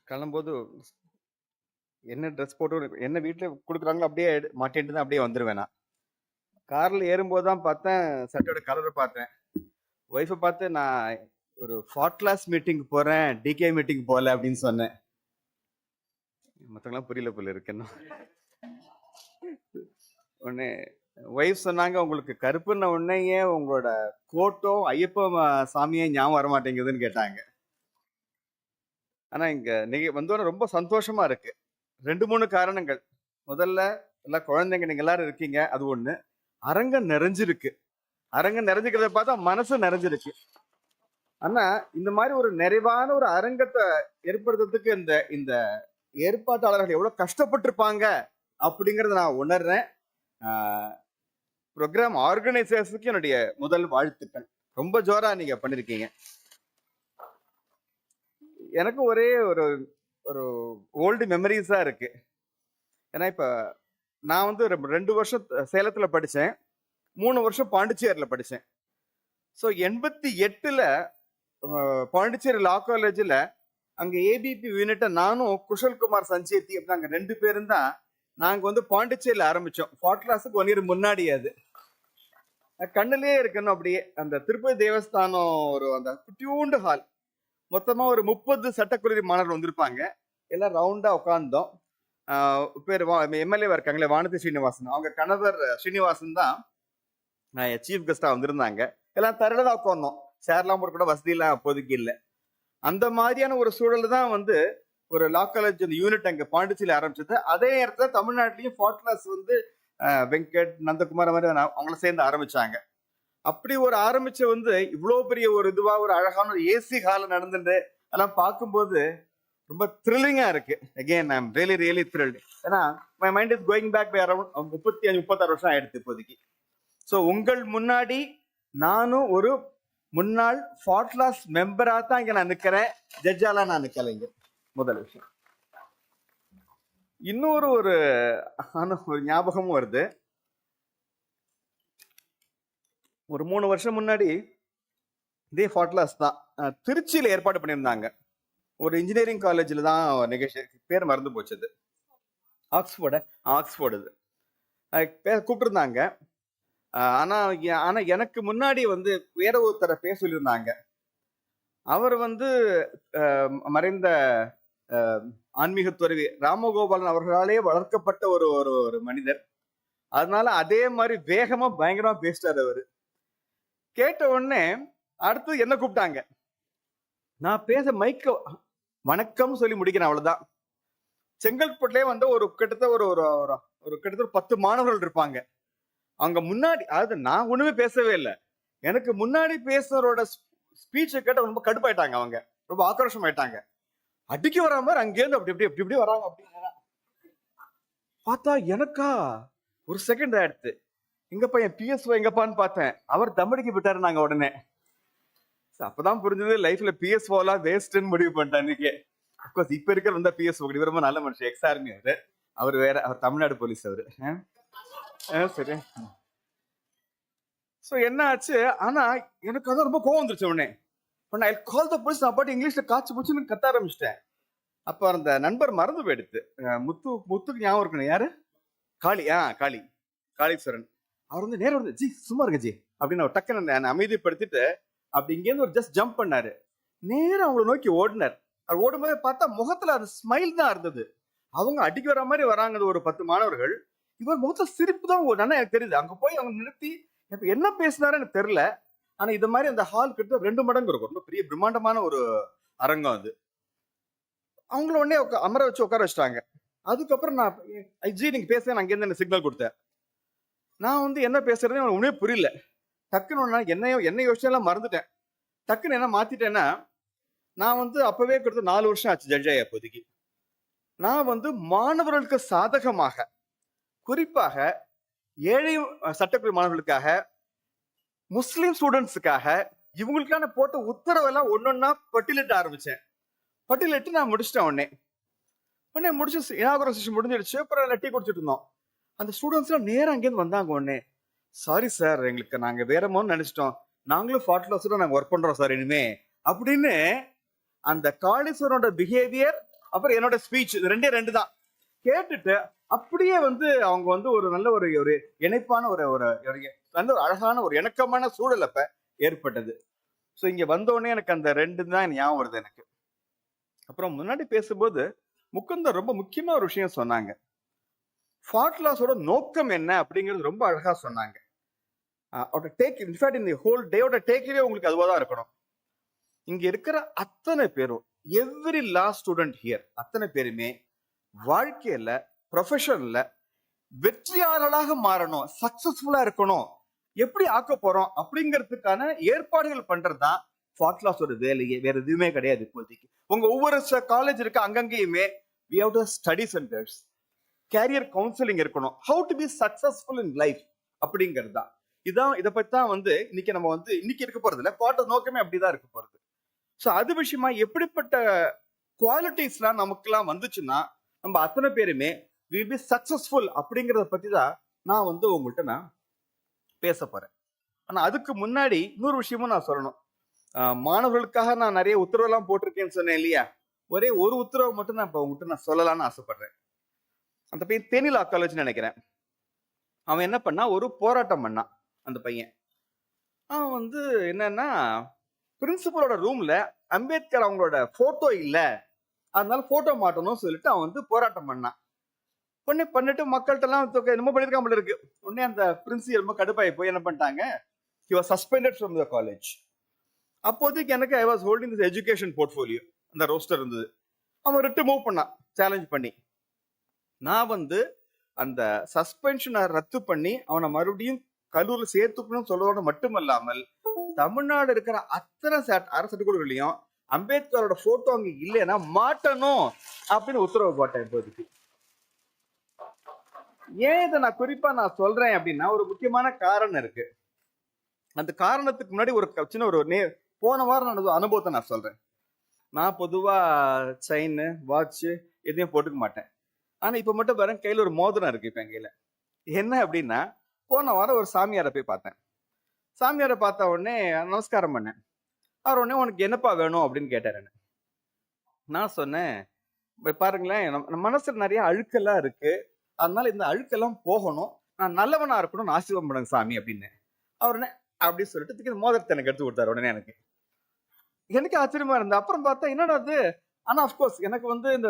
கிளம்போது என்ன ட்ரெஸ் போட்டு என்ன வீட்டில் கொடுக்குறாங்களோ அப்படியே மாட்டிட்டு தான் அப்படியே வந்துடுவேன். நான் காரில் ஏறும்போது தான் பார்த்தேன், சட்டையோட கலரை பார்த்தேன். ஒய்ஃபை பார்த்து நான் ஒரு 4th கிளாஸ் மீட்டிங் போகிறேன், டிகே மீட்டிங் போகல அப்படின்னு சொன்னேன். மற்றவங்களாம் புரியல போல இருக்குன்னு. உடனே ஒய்ஃப் சொன்னாங்க, உங்களுக்கு கருப்புன்ன உடனேயே உங்களோட கோட்டோ ஐயப்ப சாமியே ஞாபகம் வர மாட்டேங்குதுன்னு கேட்டாங்க. ஆனா இங்க நீங்க வந்தோட ரொம்ப சந்தோஷமா இருக்கு. 2-3 காரணங்கள். முதல்ல எல்லாம் குழந்தைங்க நீங்க எல்லாரும் இருக்கீங்க, அது ஒண்ணு. அரங்கம் நிறைஞ்சிருக்கு. அரங்கம் நிறைஞ்சிக்கிறத பார்த்தா மனசு நிறைஞ்சிருக்கு. ஆனா இந்த மாதிரி ஒரு நிறைவான ஒரு அரங்கத்தை ஏற்படுத்துறதுக்கு இந்த ஏற்பாட்டாளர்கள் எவ்வளவு கஷ்டப்பட்டிருப்பாங்க அப்படிங்கறத நான் உணர்றேன். ப்ரோக்ராம் ஆர்கனைசர்ஸுக்கு என்னுடைய முதல் வாழ்த்துக்கள். ரொம்ப ஜோரா நீங்க பண்ணிருக்கீங்க. எனக்கு ஒரே ஒரு ஒரு ஓல்டு மெமரிஸா இருக்கு. ஏன்னா இப்ப நான் வந்து 2 வருஷம் சேலத்துல படிச்சேன், 3 வருஷம் பாண்டிச்சேரியில படிச்சேன். ஸோ 88ல் பாண்டிச்சேரி லா காலேஜில் அங்க ஏபிபி யூனிட்டை நானும் குஷல்குமார் சஞ்சேத்தி அப்படி நாங்கள் 2 பேரும் தான் நாங்கள் வந்து பாண்டிச்சேரியில் ஆரம்பித்தோம். 4th கிளாஸுக்கு 1 year முன்னாடி. அது கண்ணிலே இருக்கணும். அப்படியே அந்த திருப்பதி தேவஸ்தானம் ஒரு அந்த குட்டியூண்டு ஹால், மொத்தமாக ஒரு 30 சட்டக்கல்லூரி மாணவர்கள் வந்திருப்பாங்க. எல்லாம் ரவுண்டாக உட்காந்தோம். பேர் எம்எல்ஏவா இருக்காங்களே வானதி ஸ்ரீனிவாசன், அவங்க கணவர் ஸ்ரீனிவாசன் தான் சீஃப் கெஸ்டாக வந்திருந்தாங்க. எல்லாம் தரையில தான் உட்காந்தோம். சேர்லாம் போட கூட வசதியெல்லாம் அப்போதைக்கு இல்லை. அந்த மாதிரியான ஒரு சூழல் தான் வந்து ஒரு லா காலேஜ் அந்த யூனிட் அங்கே பாண்டிச்சேரியில் ஆரம்பிச்சது. அதே நேரத்தில் தமிழ்நாட்டிலையும் 4th கிளாஸ் வந்து வெங்கட் நந்தகுமார் மாதிரி அவங்கள சேர்ந்து ஆரம்பிச்சாங்க. அப்படி ஒரு ஆரம்பிச்ச வந்து இவ்வளோ பெரிய ஒரு இதுவா ஒரு அழகான ஒரு ஏசி ஹால நடந்துட்டு அதெல்லாம் பார்க்கும்போது ரொம்ப த்ரில்லிங்கா இருக்கு. Again I am really thrilled. ஏன்னா my mind is going back by around 35-36 வருஷம் ஆயிடுச்சு இப்போதைக்கு. ஸோ உங்கள் முன்னாடி நானும் ஒரு முன்னாள் 4th கிளாஸ் மெம்பரா தான் இங்க நான் நிக்கிறேன், ஜட்ஜாலாம் நான் நிக்கலைங்க. முதல் விஷயம். இன்னொரு ஒரு ஞாபகமும் வருது. ஒரு 3 வருஷம் முன்னாடி இதே 4th கிளாஸ் தான் திருச்சியில ஏற்பாடு பண்ணியிருந்தாங்க. ஒரு இன்ஜினியரிங் காலேஜில் தான் நிகழ்ச்சி, பேர் மறந்து போச்சது, ஆக்ஸ்போர்டு கூப்பிட்டுருந்தாங்க. ஆனா எனக்கு முன்னாடி வந்து வேற ஒருத்தரை பேச சொல்லியிருந்தாங்க. அவர் வந்து மறைந்த ஆன்மீக துறவி ராமகோபாலன் அவர்களாலே வளர்க்கப்பட்ட ஒரு ஒரு மனிதர். அதனால அதே மாதிரி வேகமா பயங்கரமா பேசிட்டாரு அவரு. கேட்ட உடனே அடுத்து என்ன கூப்பிட்டாங்க. நான் பேச மைக்க வணக்கம் சொல்லி முடிக்கிறேன், அவ்வளவுதான். செங்கல்பட்டுலயே வந்து ஒரு கிட்டத்தட்ட 10 மாணவர்கள் இருப்பாங்க. அவங்க முன்னாடி, அதாவது நான் ஒண்ணுமே பேசவே இல்லை, எனக்கு முன்னாடி பேசுறவரோட ஸ்பீச்சை கேட்ட ரொம்ப கடுப்பாயிட்டாங்க. அவங்க ரொம்ப ஆக்ரோஷம் ஆயிட்டாங்க. அடிக்க வர மாதிரி அங்கேருந்து அப்படி வராங்க. அப்படி பார்த்தா எனக்கா ஒரு செகண்ட் ஆயிடுத்து. எங்கப்பா என் பிஎஸ்ஓ எங்கப்பான்னு பார்த்தேன். அவர் தம்மடிக்கு விட்டாரு. நாங்க உடனே அப்பதான் புரிஞ்சது லைஃப்ல பிஎஸ்ஓ எல்லாம் வேஸ்ட்ன்னு முடிவு பண்ணிட்டேன் அன்னைக்கு. அப்கோர்ஸ் இப்ப இருக்கிற வந்தா பிஎஸ்ஓ ரொம்ப நல்ல மனுஷன், எக்ஸ் ஆர்மி அவரு. அவர் வேற, அவர் தமிழ்நாடு போலீஸ் அவரு. சரி. ஸோ என்ன ஆச்சு, ஆனா எனக்கு அதான் ரொம்ப கோவம் வந்துருச்சு. உடனே ஐ கால் த போலீஸ். நான் பாட்டு இங்கிலீஷ்ல காய்ச்சி போச்சுன்னு கத்த ஆரம்பிச்சிட்டேன். அப்ப அந்த நண்பர் மறந்து போயிடுத்து. முத்துக்கு ஞாபகம் இருக்கணும். யாரு? காளி. காளி, காளீஸ்வரன். அவர் வந்து நேரம் வந்து, ஜி சும்மா இருங்க ஜி அப்படின்னு அவர் டக்குன்னு என்னை அமைதிப்படுத்திட்டு அப்படி இங்கேருந்து ஒரு ஜஸ்ட் ஜம்ப் பண்ணாரு. நேரம் அவங்கள நோக்கி ஓடினார். அவர் ஓடும்போதே பார்த்தா முகத்துல அந்த ஸ்மைல் தான் இருந்தது. அவங்க அடிக்க வர மாதிரி வராங்க ஒரு 10 மாணவர்கள். இவர் முகத்துல சிரிப்பு தான் நல்லா எனக்கு தெரியுது. அங்க போய் அவங்க நிறுத்தி இப்ப என்ன பேசினாரு எனக்கு தெரியல. ஆனா இது மாதிரி அந்த ஹால் கிட்ட 2 மடங்கு இருக்கும். ரொம்ப பெரிய பிரம்மாண்டமான ஒரு அரங்கம் அது. அவங்கள உடனே அமர வச்சு உட்கார வச்சுட்டாங்க. அதுக்கப்புறம் நான் ஜி நீங்க பேச நான் அங்கேருந்து சிக்னல் கொடுத்தேன். நான் வந்து என்ன பேசுறதுன்னு எனக்கு உண்மையே புரியல. டக்குன்னு என்ன யோசிச்செல்லாம் மறந்துட்டேன். டக்குன்னு என்ன மாத்திட்டேன்னா, நான் வந்து அப்பவே கிட்ட 4 வருஷம் ஆச்சு ஜட்ஜ் ஆகி. அப்போதைக்கு நான் வந்து மாணவர்களுக்கு சாதகமாக, குறிப்பாக ஏழை சட்டக்கல்லூரி மாணவர்களுக்காக, முஸ்லிம் ஸ்டூடெண்ட்ஸுக்காக இவங்களுக்கான போட்ட உத்தரவெல்லாம் ஒன்னொன்னா பட்டியலிட்டு ஆரம்பிச்சேன். பட்டியலிட்டு நான் முடிச்சிட்டேன். உடனே முடிச்சு இனாகுரேஷன் முடிஞ்சிடுச்சு. அப்புறம் டீ குடிச்சிட்டு இருந்தோம். அந்த ஸ்டூடெண்ட்ஸ் எல்லாம் நேரம் அங்கேருந்து வந்தாங்க. உடனே சாரி சார், எங்களுக்கு நாங்க வேற மாதிரி நினைச்சிட்டோம், நாங்களும் 40 வருஷம் நாங்க ஒர்க் பண்றோம் சார் இனிமே அப்படின்னு. அந்த காளீஸ்வரனோட பிஹேவியர் அப்புறம் என்னோட ஸ்பீச் ரெண்டு தான் கேட்டுட்டு அப்படியே வந்து அவங்க வந்து ஒரு நல்ல ஒரு இணைப்பான ஒரு நல்ல ஒரு அழகான ஒரு இணக்கமான சூழல் அப்ப ஏற்பட்டது. ஸோ இங்க வந்தோடனே எனக்கு அந்த 2 தான் ஞாபகம் வருது எனக்கு. அப்புறம் முன்னாடி பேசும்போது முகுந்தர் ரொம்ப முக்கியமா ஒரு விஷயம் சொன்னாங்க. ஃபாட்லாஸோட நோக்கம் என்ன அப்படிங்கிறது ரொம்ப அழகா சொன்னாங்க. டேயோட டேக்அவே உங்களுக்கு அதுவா தான் இருக்கணும். இங்க இருக்கிற அத்தனை பேரும், எவ்ரி லா ஸ்டூடெண்ட் ஹியர், அத்தனை பேருமே வாழ்க்கையில ப்ரொஃபஷன்ல வெற்றியாளர்களாக மாறணும், சக்சஸ்ஃபுல்லா இருக்கணும், எப்படி ஆக்க போறோம் அப்படிங்கிறதுக்கான ஏற்பாடுகள் பண்றதுதான் ஃபாட்லாஸோட வேலையே. வேற எதுவுமே கிடையாது இப்போதைக்கு. உங்க ஒவ்வொரு காலேஜ் இருக்க அங்கங்கேயுமே we have to study centers, career counselling இருக்கணும், how to be successful in life அப்படிங்கிறது தான். இதை பத்தி தான் வந்து இன்னைக்கு நம்ம வந்து இன்னைக்கு இருக்க போறது இல்லை, பாட்ட நோக்கமே அப்படிதான் இருக்க போறது. ஸோ அது விஷயமா எப்படிப்பட்ட குவாலிட்டிஸ்லாம் நமக்குலாம் வந்துச்சுன்னா நம்ம அத்தனை பேருமே வில் பி சக்சஸ்ஃபுல் அப்படிங்கிறத பத்தி தான் நான் வந்து உங்கள்கிட்ட நான் பேச போறேன். ஆனா அதுக்கு முன்னாடி இன்னொரு விஷயமும் நான் சொல்லணும். மாணவர்களுக்காக நான் நிறைய உத்தரவெல்லாம் போட்டிருக்கேன்னு சொன்னேன் இல்லையா, ஒரே ஒரு உத்தரவை மட்டும் நான் இப்போ உங்கள்கிட்ட நான் சொல்லலாம்னு ஆசைப்படுறேன். அந்த பையன் தேனி லா காலேஜ்னு நினைக்கிறேன். அவன் என்ன பண்ணா, ஒரு போராட்டம் பண்ணான். அந்த பையன் அவன் வந்து என்னன்னா, பிரின்சிபலோட ரூம்ல அம்பேத்கர் அவங்களோட போட்டோ இல்ல, அதனால போட்டோ மாட்டணும்னு சொல்லிட்டு அவன் வந்து போராட்டம் பண்ணான். உடனே பண்ணிட்டு மக்கள்கிட்ட எல்லாம் என்னமோ பண்ணிருக்காம இருக்கு. உடனே அந்த பிரின்சிபல் ரொம்ப கடுப்பாய் போய் என்ன பண்ணிட்டாங்க, he was suspended from the college. அப்போதைக்கு எனக்கு I was holding this education portfolio, அந்த ரோஸ்டர் இருந்தது. அவன் ரிட்டு மூவ் பண்ணான் சேலஞ்ச் பண்ணி. நான் வந்து அந்த சஸ்பென்ஷனை ரத்து பண்ணி அவனை மறுபடியும் கல்லூரியில் சேர்த்துக்கணும்னு சொல்றதோட மட்டுமல்லாமல் தமிழ்நாடு இருக்கிற அத்தனை அரசு சட்டக்கூடங்களையும் அம்பேத்கரோட போட்டோ அங்க இல்லைன்னா மாட்டணும் அப்படின்னு உத்தரவு போட்டேன். இப்போதைக்கு ஏன் இதை நான் குறிப்பா நான் சொல்றேன் அப்படின்னா, ஒரு முக்கியமான காரணம் இருக்கு. அந்த காரணத்துக்கு முன்னாடி ஒரு சின்ன போன வாரம் நடந்த அனுபவத்தை நான் சொல்றேன். நான் பொதுவா செயின் வாட்ச் எதையும் போட்டுக்க மாட்டேன். ஆனா இப்ப மட்டும் பாருங்க, கையில ஒரு மோதிரம் இருக்கு இப்ப என் கையில. என்ன அப்படின்னா, போன வாரம் ஒரு சாமியாரை போய் பார்த்தேன். சாமியாரை பார்த்த உடனே நமஸ்காரம் பண்ணேன். அவர் உடனே உனக்கு என்னப்பா வேணும் அப்படின்னு கேட்டாரு. நான் சொன்னேன், பாருங்களேன், நம்ம மனசுல நிறைய அழுக்கெல்லாம் இருக்கு, அதனால இந்த அழுக்கெல்லாம் போகணும், நான் நல்லவனா இருக்கணும்னு ஆசீர்வாதம் பண்ணுங்க சாமி அப்படின்னு. அவர் உடனே அப்படி சொல்லிட்டு மோதிரத்தை எனக்கு எடுத்து கொடுத்தாரு. உடனே எனக்கு ஆச்சரியமா இருந்தது. அப்புறம் பார்த்தா என்னடா அது, ஆனா அப்கோர்ஸ் எனக்கு வந்து இந்த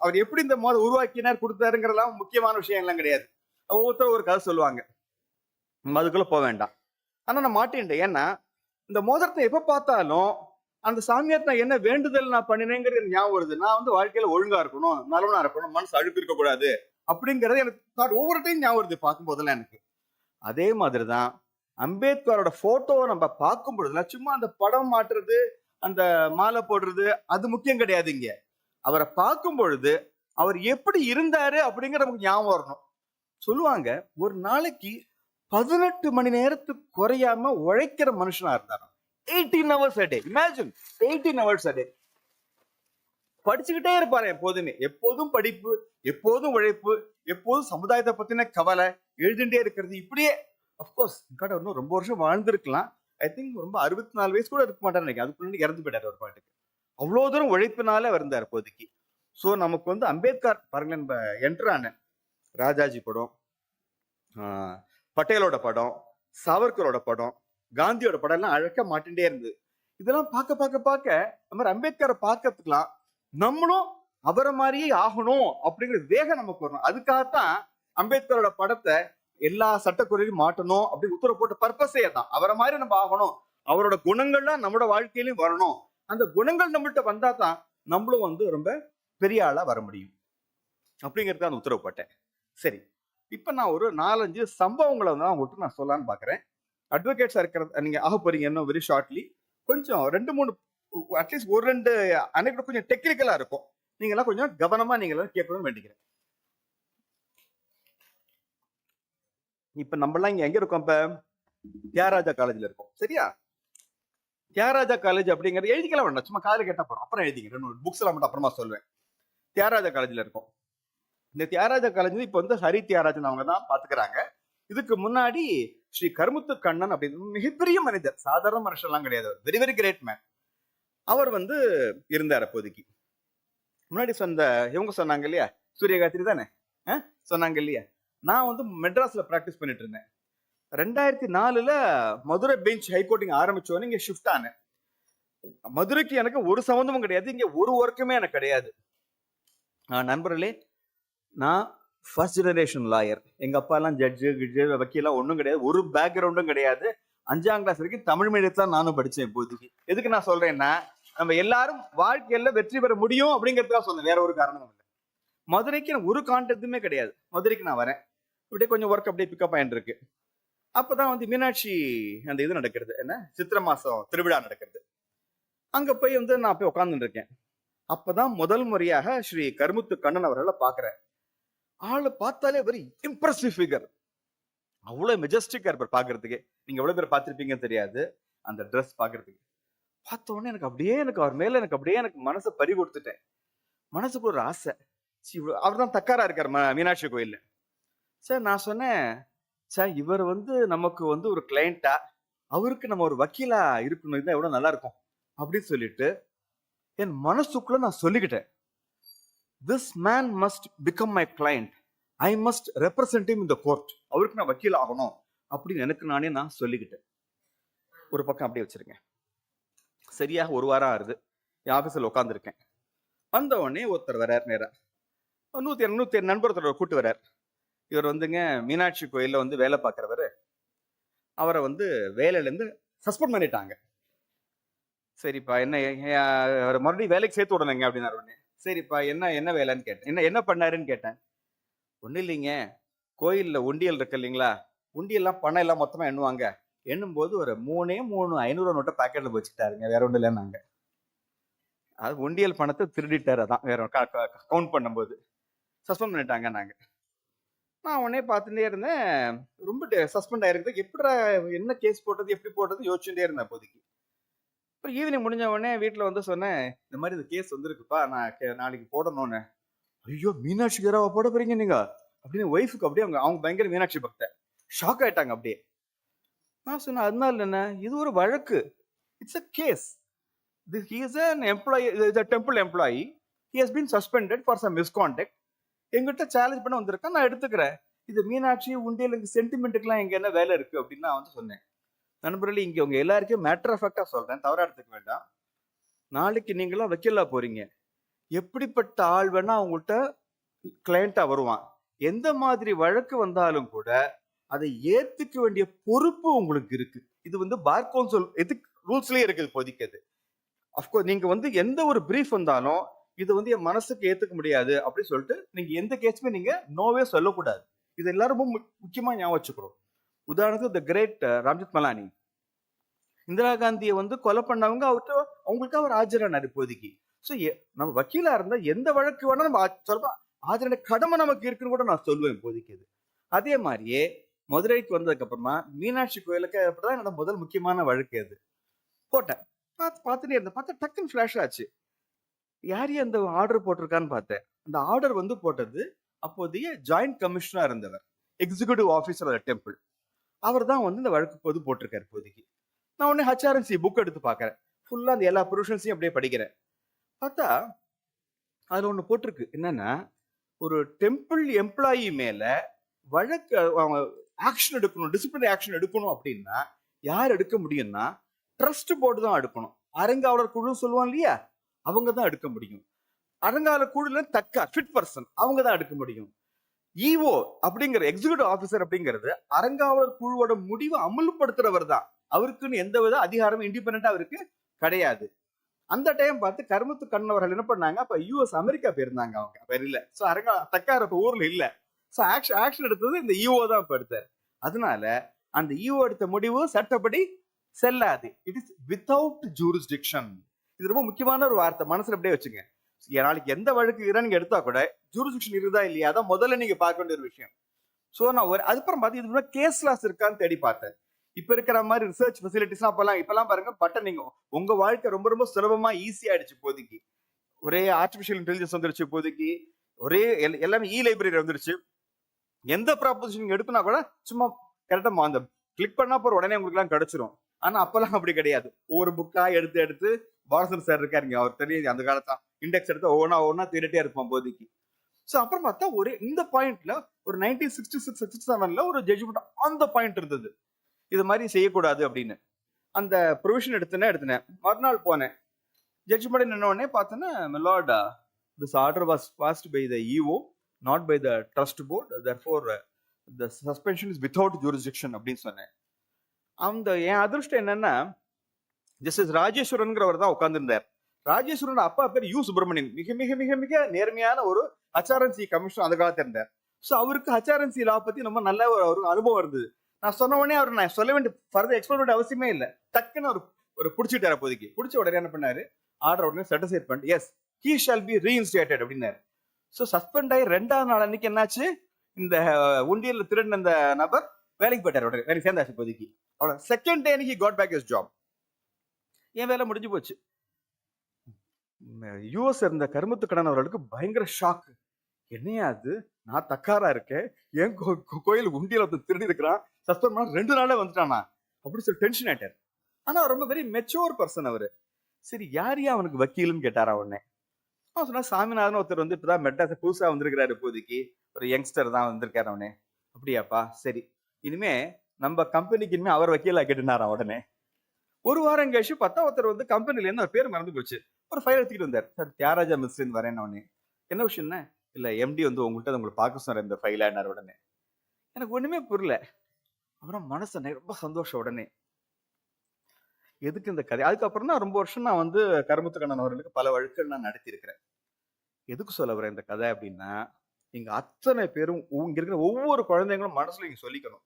அவர் எப்படி இந்த உருவாக்கினார் கொடுத்தாருங்கிறதெல்லாம் முக்கியமான விஷயம் எல்லாம் கிடையாது. ஒவ்வொருத்தரும் ஒரு கதை சொல்லுவாங்க, அதுக்குள்ள போக வேண்டாம். ஆனா நான் மாட்டேன்ட்டேன். ஏன்னா இந்த மோதிரத்தை எப்ப பார்த்தாலும் அந்த சாமியார் நான் என்ன வேண்டுதல் நான் பண்ணினேங்கிறது ஞாபகம் வருது. நான் வந்து வாழ்க்கையில ஒழுங்கா இருக்கணும், நல்லவனா இருக்கணும், மனசு அழுக்கு இருக்க கூடாது அப்படிங்கறது எனக்கு ஒவ்வொரு டைம் ஞாபகம் வருது பார்க்கும் போதெல்லாம் எனக்கு. அதே மாதிரிதான் அம்பேத்கரோட போட்டோவை நம்ம பார்க்கும் பொழுதுலாம் சும்மா அந்த படம் மாட்டுறது, அந்த மாலை போடுறது அது முக்கியம் கிடையாது. இங்க அவரை பார்க்கும் பொழுது அவர் எப்படி இருந்தாரு அப்படிங்கிற நமக்கு ஞாபகம் வரணும். சொல்லுவாங்க, ஒரு நாளைக்கு 18 மணி நேரத்துக்கு குறையாம உழைக்கிற மனுஷனா இருந்தாரு. 18 hours a day. Imagine 18 hours a day. படிச்சுக்கிட்டே இருப்பாரு எப்போதுமே. எப்போதும் படிப்பு, எப்போதும் உழைப்பு, எப்போதும் சமுதாயத்தை பத்தின கவலை, எழுதிட்டே இருக்கிறது. இப்படியே அப்கோர்ஸ் இன்னும் ரொம்ப வருஷம் வாழ்ந்திருக்கலாம். ஐ திங்க் ரொம்ப 64 வயசு கூட இருக்க மாட்டாரு நினைக்கிறேன். அதுக்கு முன்னாடி இறந்து போயிட்டாரு ஒரு பாட்டுக்கு. அவ்வளவு தூரம் உழைப்பினால இருந்தார் இப்போதைக்கு. ஸோ நமக்கு வந்து அம்பேத்கர் பாருங்களேன், என்ட்ரான ராஜாஜி படம், பட்டேலோட படம், சாவர்கரோட படம், காந்தியோட படம் எல்லாம் அழக்க மாட்டின்டே இருந்தது. இதெல்லாம் பார்க்க பார்க்க பார்க்க நம்ம அம்பேத்கரை பார்க்கறதுக்கலாம் நம்மளும் அவரை மாதிரியே ஆகணும் அப்படிங்கிற வேகம் நமக்கு வரணும். அதுக்காகத்தான் அம்பேத்கரோட படத்தை எல்லா சட்டக்குறையும் மாட்டணும் அப்படின்னு உத்தரவு போட்ட பர்பஸே தான். அவரை மாதிரி நம்ம ஆகணும், அவரோட குணங்கள்லாம் நம்மளோட வாழ்க்கையிலும் வரணும். அந்த குணங்கள் நம்மள்கிட்ட வந்தா தான் நம்மளும் வந்து ரொம்ப பெரிய ஆளா வர முடியும் அப்படிங்கிறதுக்கு அந்த உத்தரவு போட்டேன். சரி, இப்ப நான் ஒரு 4-5 சம்பவங்களை வந்து உங்கள்கிட்ட நான் சொல்லலான்னு பாக்குறேன். அட்வொகேட்ஸா இருக்கிறது நீங்க ஆக போறீங்க இன்னும் வெரி ஷார்ட்லி. கொஞ்சம் 2-3 அட்லீஸ்ட் 1-2 அன்னைக்கு கொஞ்சம் டெக்னிக்கலா இருக்கும். நீங்க எல்லாம் கொஞ்சம் கவனமா நீங்க எல்லாம் கேட்கணும்னு வேண்டிக்கிறேன். இப்ப நம்ம எல்லாம் இங்க எங்க இருக்கோம்? இப்ப தியாகராஜா காலேஜ்ல இருக்கோம். சரியா? தியாகராஜா காலேஜ் அப்படிங்கிறது எழுதிக்கலாம் வேண்டாம், சும்மா காலையில் கேட்டா போறோம், அப்புறம் எழுதிங்க. புக்ஸ் எல்லாம் மட்டும் அப்புறமா சொல்லுவேன். தியாகராஜா காலேஜ்ல இருக்கோம். இந்த தியாகராஜா காலேஜ் இப்ப வந்து ஹரி தியாகராஜன் அவங்க தான் பாத்துக்கிறாங்க. இதுக்கு முன்னாடி ஸ்ரீ கருமுத்து கண்ணன் அப்படின்னு மிகப்பெரிய மனிதர், சாதாரண மனுஷன் எல்லாம் கிடையாது, வெரி வெரி கிரேட் மேன். அவர் வந்து இருந்தார் அப்போதைக்கு. முன்னாடி இவங்க சொன்னாங்க இல்லையா, சூரியகாத்திரி தானே சொன்னாங்க இல்லையா, நான் வந்து மெட்ராஸ்ல பிராக்டிஸ் பண்ணிட்டு இருந்தேன். 2004 மதுரை பெஞ்ச் ஹைகோர்ட் ஆரம்பிச்சோன்னு இங்க ஷிஃப்ட் ஆனேன். மதுரைக்கு எனக்கு ஒரு சம்பந்தமும் கிடையாது, இங்க ஒரு ஒர்க்குமே எனக்கு கிடையாது. நண்பர்களே, நான் ஃபர்ஸ்ட் ஜெனரேஷன் லாயர். எங்க அப்பா எல்லாம் ஜட்ஜு வக்கீலாம் ஒன்றும் கிடையாது, ஒரு பேக்ரவுண்டும் கிடையாது. 5ஆம் கிளாஸ் வரைக்கும் தமிழ் மீடியத்துல நானும் படிச்சேன். இப்போதைக்கு எதுக்கு நான் சொல்றேன்னா, நம்ம எல்லாரும் வாழ்க்கையில வெற்றி பெற முடியும் அப்படிங்கிறதுக்காக சொல்றேன், வேற ஒரு காரணமும் இல்லை. மதுரைக்கு எனக்கு ஒரு கான்டாக்டுமே கிடையாது. மதுரைக்கு நான் வரேன், இப்படியே கொஞ்சம் ஒர்க் அப்படியே பிக்கப் ஆயிட்டு இருக்கு. அப்பதான் வந்து மீனாட்சி அந்த இது நடக்கிறது, என்ன சித்திரை மாசம் திருவிழா நடக்கிறது. அங்க போய் வந்து நான் போய் உட்கார்ந்துட்டு இருக்கேன். அப்பதான் முதல் முறையாக ஸ்ரீ கருமுத்து கண்ணன் அவர்களை பாக்குறேன். ஆளை பார்த்தாலே வெரி இம்ப்ரெசிவ் ஃபிகர், அவ்வளவு மெஜஸ்டிக்கா இருப்பார் பாக்குறதுக்கு. நீங்க எவ்வளவு பேர் பார்த்திருப்பீங்கன்னு தெரியாது, அந்த ட்ரெஸ் பாக்குறதுக்கு. பார்த்த உடனே எனக்கு அவர் மேல எனக்கு மனசை பறி கொடுத்துட்டேன். மனசுக்கு ஒரு ஆசை. அவர் தான் தக்காரா இருக்கார் மீனாட்சி கோயில்ல. சார் நான் சொன்னேன், சார் இவர் வந்து நமக்கு வந்து ஒரு கிளையண்டா, அவருக்கு நம்ம ஒரு வக்கீலா இருக்கணும், இதுதான் எவ்வளவு நல்லா இருக்கும் அப்படின்னு சொல்லிட்டு என் மனசுக்குள்ள நான் சொல்லிக்கிட்டேன், this man must become my client, I must represent him in the court, அவருக்கு நான் வக்கீல் ஆகணும் அப்படின்னு எனக்கு நானே நான் சொல்லிக்கிட்டேன். ஒரு பக்கம் அப்படியே வச்சிருக்கேன். சரியாக 1 வாரம் ஆகுது, என் ஆபீஸ்ல உட்காந்துருக்கேன். வந்த உடனே ஒருத்தர் வர்றார், நேரா 100 நண்பர் ஒருத்தர் கூட்டு வர்றார். இவர் வந்துங்க மீனாட்சி கோயில்ல வந்து வேலை பார்க்கிறவர், அவரை வந்து வேலையில இருந்து சஸ்பெண்ட் பண்ணிட்டாங்க. சரிப்பா என்ன மறுபடியும் வேலைக்கு சேர்த்து விடணுங்க அப்படின்னாரு. உடனே சரிப்பா என்ன வேலைன்னு கேட்டேன், என்ன பண்ணாருன்னு கேட்டேன். ஒன்றும் இல்லைங்க, கோயில்ல உண்டியல் இருக்கு இல்லைங்களா, உண்டியெல்லாம் பணம் எல்லாம் மொத்தமா எண்ணுவாங்க, எண்ணும் போது ஒரு 3 500 நோட்டை பாக்கெட்ல வச்சுட்டாருங்க, வேற ஒன்றும் இல்லைன்னாங்க. அது உண்டியல் பணத்தை திருடிட்டாரு, அதான் வேற கவுண்ட் பண்ணும்போது சஸ்பெண்ட் பண்ணிட்டாங்க. நான் உடனே பார்த்துட்டே இருந்தேன், ரொம்ப சஸ்பெண்ட் ஆயிருக்குது, எப்படி என்ன கேஸ் போட்டது எப்படி போட்டது யோசிச்சுட்டே இருந்தேன் அப்போதைக்கு. அப்புறம் ஈவினிங் முடிஞ்ச உடனே வீட்டில் வந்து சொன்னேன், இந்த மாதிரி இந்த கேஸ் வந்துருக்குப்பா, நான் நாளைக்கு போடணும்னு. ஐயோ மீனாட்சி கேராவா போட போறீங்க நீங்க அப்படின்னு ஒய்ஃபுக்கு அப்படியே அவங்க பயங்கர மீனாட்சி பக்தர், ஷாக் ஆயிட்டாங்க அப்படியே. நான் சொன்னேன், அதனால என்ன, இது ஒரு வழக்கு, it's a case, he is an employee, is a temple employee, he has been suspended for some misconduct, எங்கிட்ட சேலஞ்ச் பண்ண வந்திருக்கேன், நான் எடுத்துக்கிறேன். இது மீனாட்சி உண்டியல் சென்டிமெண்ட்டுக்கெல்லாம் எங்க என்ன வேலை இருக்கு அப்படின்னு நான் வந்து சொன்னேன். நண்பர்களே, இங்க உங்க எல்லாருக்கும் மேட்டர் ஆஃப் ஃபேக்டா சொல்றேன், தவறா எடுத்துக்க வேண்டாம். நாளைக்கு நீங்களாம் வக்கீலா போறீங்க, எப்படிப்பட்ட ஆள் வேணா அவங்கள்ட்ட கிளையண்டா வருவான். எந்த மாதிரி வழக்கு வந்தாலும் கூட அதை ஏத்துக்க வேண்டிய பொறுப்பு உங்களுக்கு இருக்கு. இது வந்து பார் கவுன்சில் எதுக்கு ரூல்ஸ்லயே இருக்குது இப்போதைக்கு. அப்கோர்ஸ் நீங்க வந்து எந்த ஒரு பிரீஃப் வந்தாலும் இது வந்து என் மனசுக்கு ஏத்துக்க முடியாது அப்படின்னு சொல்லிட்டு நீங்க எந்த கேஸுமே நீங்க நோவே சொல்லக்கூடாது. இது எல்லாரும் ரொம்ப முக்கியமா ஞாபகம் வச்சுக்கிறோம். உதாரணத்துக்கு த கிரேட் ராம்ஜெத் மலானி, இந்திரா காந்தியை வந்து கொலை பண்ணவங்க அவங்களுக்கு அவர் ஆஜரானார் இப்போதைக்கு. ஸோ நம்ம வக்கீலா இருந்தா எந்த வழக்கு வேணா நம்ம சொல்றோம், ஆஜரான கடமை நமக்கு இருக்குன்னு கூட நான் சொல்லுவேன் இப்போதைக்கு. அதே மாதிரியே மதுரைக்கு வந்ததுக்கு அப்புறமா மீனாட்சி கோயிலுக்கு அப்படிதான் என்னோட முதல் முக்கியமான வழக்கு அது போட்டேன். பார்த்துட்டே இருந்தேன், பார்த்தா டக்குன்னு ஃபிளாஷ் ஆச்சு, யாரையும் அந்த ஆர்டர் போட்டிருக்கான்னு பார்த்தேன். அந்த ஆர்டர் வந்து போட்டது அப்போதைய ஜாயிண்ட் கமிஷனரா இருந்தவர், எக்ஸிகியூட்டிவ் ஆஃபீஸர் ஆஃப் டெம்பிள், அவர் தான் வந்து இந்த வழக்கு போது போட்டிருக்காரு இப்போதைக்கு. நான் உடனே HRMC புக் எடுத்து பார்க்கறேன், ஃபுல்லா அந்த எல்லா ப்ரொவிஷன்ஸையும் அப்படியே படிக்கிறேன். பார்த்தா அதுல ஒண்ணு போட்டிருக்கு என்னன்னா, ஒரு டெம்பிள் எம்ப்ளாயி மேல வழக்கு ஆக்ஷன் எடுக்கணும், டிசிப்ளினரி ஆக்ஷன் எடுக்கணும் அப்படின்னா யார் எடுக்க முடியும்னா ட்ரஸ்ட் போர்டு தான் எடுக்கணும். அறங்காவலர் குழு சொல்லுவோம் இல்லையா, அவங்க தான் எடுக்க முடியும். அறங்காவலர் குழுல ஃபிட் பர்சன் அவங்க தான் எடுக்க முடியும். இஓ அப்படிங்கிற எக்ஸிகியூட்டிவ் ஆபீசர் அப்படிங்கிறது அறங்காவலர் குழுவோட முடிவை அமல்படுத்துறவர் தான். அவருக்குன்னு எந்த வித அதிகாரமும் இண்டிபெண்டா அவருக்கு கிடையாது. அந்த டைம் பார்த்து கருமுத்து கண்ணவர்கள் என்ன பண்ணாங்க, அப்ப யூஎஸ் அமெரிக்கா போயிருந்தாங்க, அவங்க அப்ப இல்ல. சோ தக்கார் இப்ப ஊர்ல இல்ல. சோ ஆக்ஷன் எடுத்தது இந்த ஈஓ தான் இப்ப எடுத்தார். அதனால அந்த ஈஓ எடுத்த முடிவு சட்டப்படி செல்லாது. It is without jurisdiction. இது ரொம்ப முக்கியமான ஒரு வார்த்தை, மனசுல அப்படியே வச்சுங்க. நாளைக்கு எந்த வழக்கு நீங்க எடுத்தா கூட ஜூரிஸ்டிக்ஷன் இருக்குதா இல்லையா, அதான் முதல்ல நீங்க பார்க்க வேண்டிய ஒரு விஷயம். சோ நான் அதுக்கப்புறம் பார்த்து இது கேஸ் லாஸ் இருக்கான்னு தேடி பார்த்தேன். இப்ப இருக்கிற மாதிரி ரிசர்ச் ஃபெசிலிட்டிஸ் இப்பெல்லாம் பாருங்க, பட்டன் நீங்க உங்க வாழ்க்கை ரொம்ப ரொம்ப சுலபமா ஈஸி ஆயிடுச்சு. இப்போதைக்கு ஒரே ஆர்டிபிஷியல் இன்டெலிஜென்ஸ் வந்துருச்சு. இப்போதைக்கு ஒரே எல்லாமே லைப்ரரி வந்துருச்சு. எந்த ப்ராப்போசிஷன் எடுக்கனா கூட சும்மா கரெக்டா அந்த கிளிக் பண்ணா போற உடனே உங்களுக்கு எல்லாம் கிடைச்சிரும். ஆனா அப்பெல்லாம் அப்படி கிடையாது. ஒவ்வொரு புக்கா எடுத்து பாரசன் சார் இருக்காருங்க, அவர் தெரியுது அந்த காலத்தான் இண்டெக்ஸ் எடுத்து ஒவ்வொன்னா தேடிட்டே இருப்போம் இப்போதைக்கு. சோ அப்புறம் பார்த்தா ஒரு இந்த பாயிண்ட்ல ஒரு 1966-67 ஒரு ஜட்ஜ்மெண்ட் அந்த பாயிண்ட் இருந்தது, இது மாதிரி செய்யக்கூடாது அப்படின்னு. அந்த ப்ரொவிஷன் எடுத்தேன். மறுநாள் போனேன், ஜட்ஜ்மெண்ட் நின்ன உடனே பார்த்தேன்னா, lord this order was passed by the EO not by the trust board, therefore the suspension is without jurisdiction அப்படின்னு சொன்னேன். அந்த என் அதிர்ஷ்டம் என்னன்னா, ஜஸ்டிஸ் ராஜேஸ்வரன்கிறவர் தான் உட்கார்ந்துருந்தார். ராஜேஸ்வரன் அப்பா பேர் யூ சுப்பிரமணியன், மிக மிக மிக மிக நேர்மையான ஒரு HRNC கமிஷனர் அந்த காலத்துல இருந்தார். ஸோ அவருக்கு HRNC லா பத்தி ரொம்ப நல்ல ஒரு அனுபவம் இருந்தது. நான் சொன்ன உடனே அவர் நான் சொல்ல வேண்டிய ஃபர்தர் எக்ஸ்பிளைன் பண்ண அவசியமே இல்லை, டக்குன்னு ஒரு பிடிச்சிட்டாரு. அப்போதைக்கு பிடிச்ச உடனே என்ன பண்ணாரு, ஆர்டர் உடனே சட்டிஸ்ஃபைட் பண்ணிட்டு yes he shall be reinstated அப்படின்னாரு. ஸோ சஸ்பெண்ட் ஆகி 2வது நாள் அன்னைக்கு என்னாச்சு, இந்த உண்டியல்ல திருடின அந்த நபர் வேலைக்கு போயிட்டார். உடனே வேலைக்கு சேர்ந்தாச்சு. இப்போதைக்கு அவ்வளோ செகண்ட் டே அன்னைக்கு காட் பேக் ஹிஸ் ஜாப். என் வேலை முடிஞ்சு போச்சு. யூஎஸ் இருந்த கருமுத்து கடன் அவர்களுக்கு பயங்கர ஷாக். என்னையா அது, நான் தக்காரா இருக்கேன், என் கோயில் உண்டியல திருடி இருக்கிறான், சஸ்பெண்ட் பண்ண 2 நாளே வந்துட்டானா அப்படி சொல்லி டென்ஷன் ஆயிட்டார். ஆனா ரொம்ப வெரி மெச்சூர் பர்சன் அவரு. சரி யாரையா அவனுக்கு வக்கீல்னு கேட்டாரா உடனே. அவன் சொன்னா, சாமிநாதன் ஒருத்தர் வந்து இப்பதான் மெட்ராஸ் புதுசா வந்திருக்கிறாரு, இப்போதைக்கு ஒரு யங்ஸ்டர் தான் வந்திருக்காரு. அவனே அப்படியாப்பா, சரி இனிமே நம்ம கம்பெனிக்கு இனிமே அவர் வக்கீலா கேட்டுனாரா. உடனே ஒரு வாரம் கழிச்சு பார்த்தா ஒருத்தர் வந்து கம்பெனில இருந்து பேர் மறந்து போச்சு, ஒரு ஃபைல் எடுத்துக்கிட்டு வந்தார். சார் தியாகராஜா மிஸ்ரின்னு வரேன். உடனே என்ன விஷயம்னா, இல்ல எம்டி வந்து உங்கள்கிட்ட உங்களை பார்க்க சொன்னார் இந்த ஃபைலானார். உடனே எனக்கு ஒண்ணுமே புரியல. அப்புறம் மனசு ரொம்ப சந்தோஷம். உடனே எதுக்கு இந்த கதை. அதுக்கப்புறம் தான் ரொம்ப வருஷம் நான் வந்து கருமுத்து கண்ணன் அவர்களுக்கு பல வழக்குகள் நான் நடத்தி இருக்கிறேன். எதுக்கு சொல்ல வரேன் இந்த கதை அப்படின்னா, நீங்க அத்தனை பேரும் இங்க இருக்கிற ஒவ்வொரு குழந்தைங்களும் மனசுல நீங்க சொல்லிக்கணும்,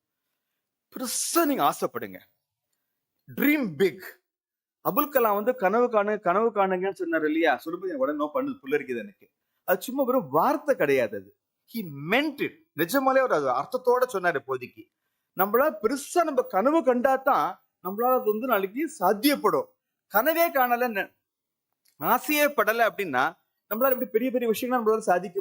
பெருசா நீங்க ஆசைப்படுங்க, ட்ரீம் பிக். அபுல் கலாம் வந்து கனவு காணுங்கன்னு சொன்னார் இல்லையா, சொல்லும்போது உடனே பண்ணுது புல்லரிக்குது எனக்கு. அது சும்மா வெறும் வார்த்தை கிடையாது, அது ஹி மென்ட் இட். நிஜமாலே ஒரு அர்த்தத்தோட சொன்னாரு. இப்போதைக்கு நம்மளால பெருசா நம்ம கனவு கண்டாதான் நம்மளால அது வந்து நாளைக்கு சாத்தியப்படும். கனவே காணல, ஆசையே படலை அப்படின்னா நம்மளால இப்படி பெரிய பெரிய விஷயங்கள் நம்மளால சாதிக்க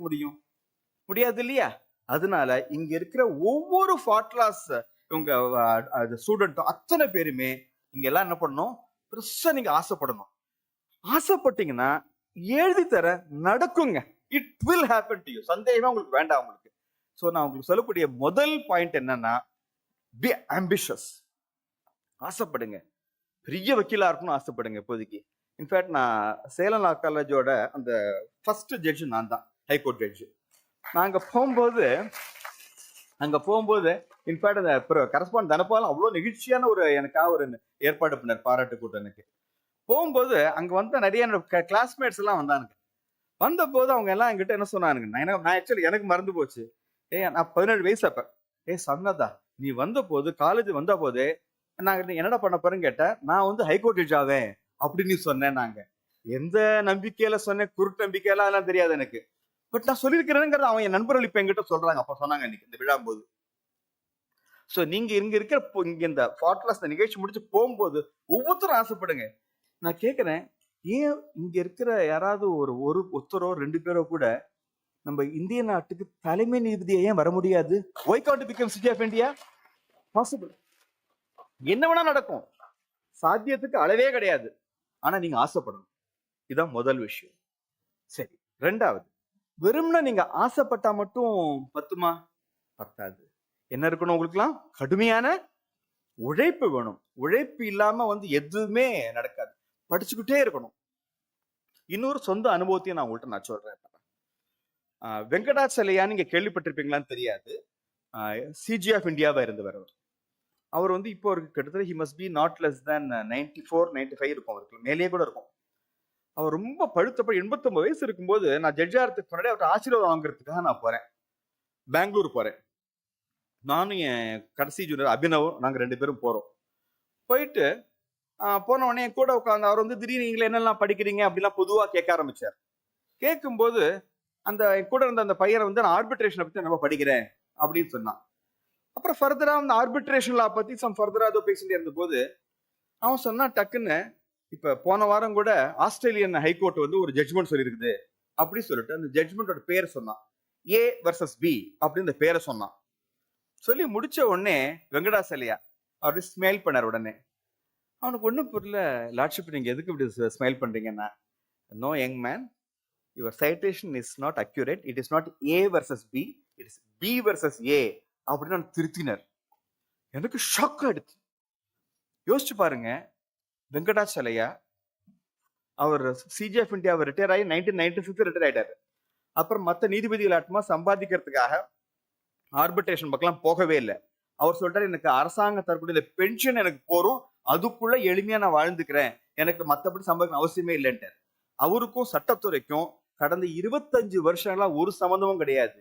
முடியாது இல்லையா. அதனால இங்க இருக்கிற ஒவ்வொரு ஃபாட்லாஸ் இவங்க ஸ்டூடெண்ட்டும் அத்தனை பேருமே இங்க எல்லாம் என்ன பண்ணணும், பெருசா நீங்க ஆசைப்படணும். ஆசைப்பட்டீங்கன்னா எழுதி தர நடக்குங்க. It will happen to you. சந்தேகமே உங்களுக்கு வேண்டாம் உங்களுக்கு. சோ நான் உங்களுக்கு சொல்லக்கூடிய முதல் பாயிண்ட் என்னன்னா, பி ஆம்பிஷியஸ். ஆசைப்படுங்க, பெரிய வக்கீலா இருக்கணும்னு ஆசைப்படுங்க. இப்போதைக்கு இன்ஃபேக்ட் நான் சேலம் லா காலேஜோட அந்த ஃபர்ஸ்ட் ஜட்ஜ் நான் தான், ஹைகோர்ட் ஜட்ஜ். நான் அங்க போகும்போது இன்ஃபேக்ட் அந்த கரஸ்பாண்ட் தனபாலம் அவ்வளோ நெகிழ்ச்சியான எனக்காக ஒரு ஏற்பாடு பண்ணார், பாராட்டு கூட்டம். எனக்கு போகும்போது அங்க வந்து நிறைய கிளாஸ்மேட்ஸ் எல்லாம் வந்தானுங்க. வந்த போது அவங்க எல்லாம் என்கிட்ட என்ன சொன்னானுங்க, நான் ஆக்சுவலி எனக்கு மறந்து போச்சு. நான் 17 வயசு அப்ப. சன்னதா நீ வந்த போது, காலேஜ் வந்த போதே நாங்க என்னடா பண்ண போறேன்னு கேட்டேன். நான் வந்து ஹைகோர்ட் ஜட்ஜ் ஆவேன் அப்படின்னு சொன்னேன். நாங்க எந்த நம்பிக்கையில சொன்னேன், குருட்டு நம்பிக்கையெல்லாம் எல்லாம் தெரியாது எனக்கு. பட் நான் சொல்லியிருக்கிறேங்கிறத அவன் என் நண்பர்கள் இப்ப என்கிட்ட சொல்றாங்க. அப்ப சொன்னாங்க இன்னைக்கு இந்த விழா போது. சோ நீங்க இங்க இருக்கிற இங்க இந்த ஃபாட்லாஸ் நிகழ்ச்சி முடிச்சு போகும்போது ஒவ்வொருத்தரும் ஆசைப்படுங்க. நான் கேட்கிறேன், ஏன் இங்க இருக்கிற யாராவது ஒருத்தரோ 2 பேரோ கூட நம்ம இந்திய நாட்டுக்கு தலைமை நீதிபதியா ஏன் வர முடியாது? Why can't it become City of India? Possible. என்ன வேணா நடக்கும், சாத்தியத்துக்கு அளவே கிடையாது. ஆனா நீங்க ஆசைப்படணும். இதுதான் முதல் விஷயம். சரி, ரெண்டாவது, வெறும்னா நீங்க ஆசைப்பட்டா மட்டும் பத்துமா? பத்தாது. என்ன இருக்கணும் உங்களுக்குலாம்? கடுமையான உழைப்பு வேணும். உழைப்பு இல்லாம எதுவுமே நடக்காது. படிச்சுக்கிட்டே இருக்கணும். இன்னொரு சொந்த அனுபவத்தையும் நான் உங்கள்கிட்ட நான் சொல்றேன். வெங்கடாச்சலையா நீங்க கேள்விப்பட்டிருப்பீங்களான்னு தெரியாது. சிஜி ஆஃப் இந்தியாவா இருந்தவர் அவர். அவர் இப்போ அவருக்கு கிட்டத்தட்ட he must be not less than 94, 95 இருக்கும் அவருக்கு, மேலேயே கூட இருக்கும். அவர் ரொம்ப பழுத்தப்ப 89 வயசு இருக்கும்போது நான் ஜட்ஜ் ஆகிறதுக்கு முன்னாடி அவர்கிட்ட ஆசீர்வாதம் வாங்குறதுக்காக நான் போறேன். பெங்களூர் போறேன். நானும் என் கடைசி ஜூனியர் அபினவ், நாங்க 2 பேரும் போறோம். போயிட்டு போன உடனே என் கூட உட்காந்து அவர் திடீர்னு நீங்க என்னெல்லாம் படிக்கிறீங்க அப்படிலாம் பொதுவா கேட்க ஆரம்பிச்சார். கேட்கும்போது அந்த என் கூட இருந்த அந்த பையனை நான் ஆர்பிட்ரேஷனை பத்தி நம்ம படிக்கிறேன் அப்படின்னு சொன்னான். அப்புறம் ஃபர்தரா அந்த ஆர்பிட்ரேஷன் லா பத்தி ஃபர்தரா ஏதோ பேசிட்டு இருந்த போது அவன் சொன்னான் டக்குன்னு, இப்ப போன வாரம் கூட ஆஸ்திரேலியன் ஹைகோர்ட் ஒரு ஜட்ஜ்மெண்ட் சொல்லியிருக்குது அப்படி சொல்லிட்டு அந்த ஜட்ஜ்மெண்டோட பேரை சொன்னான். ஏ வர்சஸ் பி அப்படின்னு அந்த பேரை சொன்னான். சொல்லி முடிச்ச உடனே வெங்கடாசலையா அப்படி ஸ்மைல் பண்ணார். உடனே அவனுக்கு ஒன்றும் புரியல, லார்ட்ஷிப் நீங்க எதுக்கு இப்படி ஸ்மைல் பண்றீங்கன்னா, no young man, your citation is not accurate, it is not A versus B, it is B versus A அப்படின்னு நான் திருத்தினர். எனக்கு ஷாக் ஆயிடுச்சு. யோசிச்சு பாருங்க, வெங்கடாச்சலையா அவர் சிஜி ஆஃப் இந்தியா ரிட்டையர் ஆகி 1996 ரிட்டையர் ஆயிட்டாரு. அப்புறம் மற்ற நீதிபதிகள் ஆட்டமா சம்பாதிக்கிறதுக்காக ஆர்பிட்ரேஷன் பக்கம் போகவே இல்லை. அவர் சொல்றாரு, எனக்கு அரசாங்க தரக்கூடிய பென்ஷன் எனக்கு போறோம், அதுக்குள்ள எளிமையா நான் வாழ்ந்துக்கிறேன், எனக்கு மற்றபடி சம்பாதிக்க அவசியமே இல்லைன்ட்டார். அவருக்கும் சட்டத்துறைக்கும் கடந்த 25 வருஷங்களா ஒரு சம்பந்தமும் கிடையாது.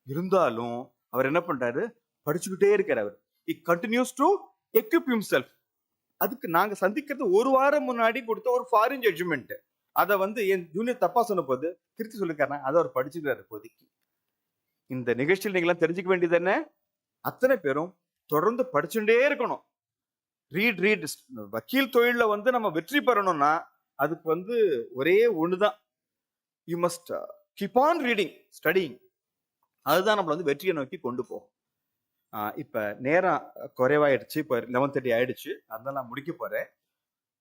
இருந்தாலும் அவர் என்ன பண்றாரு, படிச்சுக்கிட்டே இருக்காரு. அவர் he continues to equip himself. அதுக்கு நாங்க சந்திக்கிறது ஒரு வாரம் முன்னாடி கொடுத்த ஒரு ஃபாரின் ஜட்ஜ்மெண்ட். அதை என் ஜூனியர் தப்பா சொன்ன போது திருத்தி சொல்லிருக்காரு, அதை அவர் படிச்சுக்கிறாரு. இப்போதைக்கு இந்த நிகழ்ச்சியில் நீங்களாம் தெரிஞ்சுக்க வேண்டியது என்ன, அத்தனை பேரும் தொடர்ந்து படிச்சுட்டே இருக்கணும். ரீட். வக்கீல் தொழில நம்ம வெற்றி பெறணும்னா அதுக்கு ஒரே ஒண்ணுதான், you must keep on reading, studying. அதுதான் நம்மள வெற்றியை நோக்கி கொண்டு போகும். இப்ப நேரம் குறைவாயிடுச்சு, இப்ப 11:30 ஆயிடுச்சு, அதனால நான் முடிக்க போறேன்.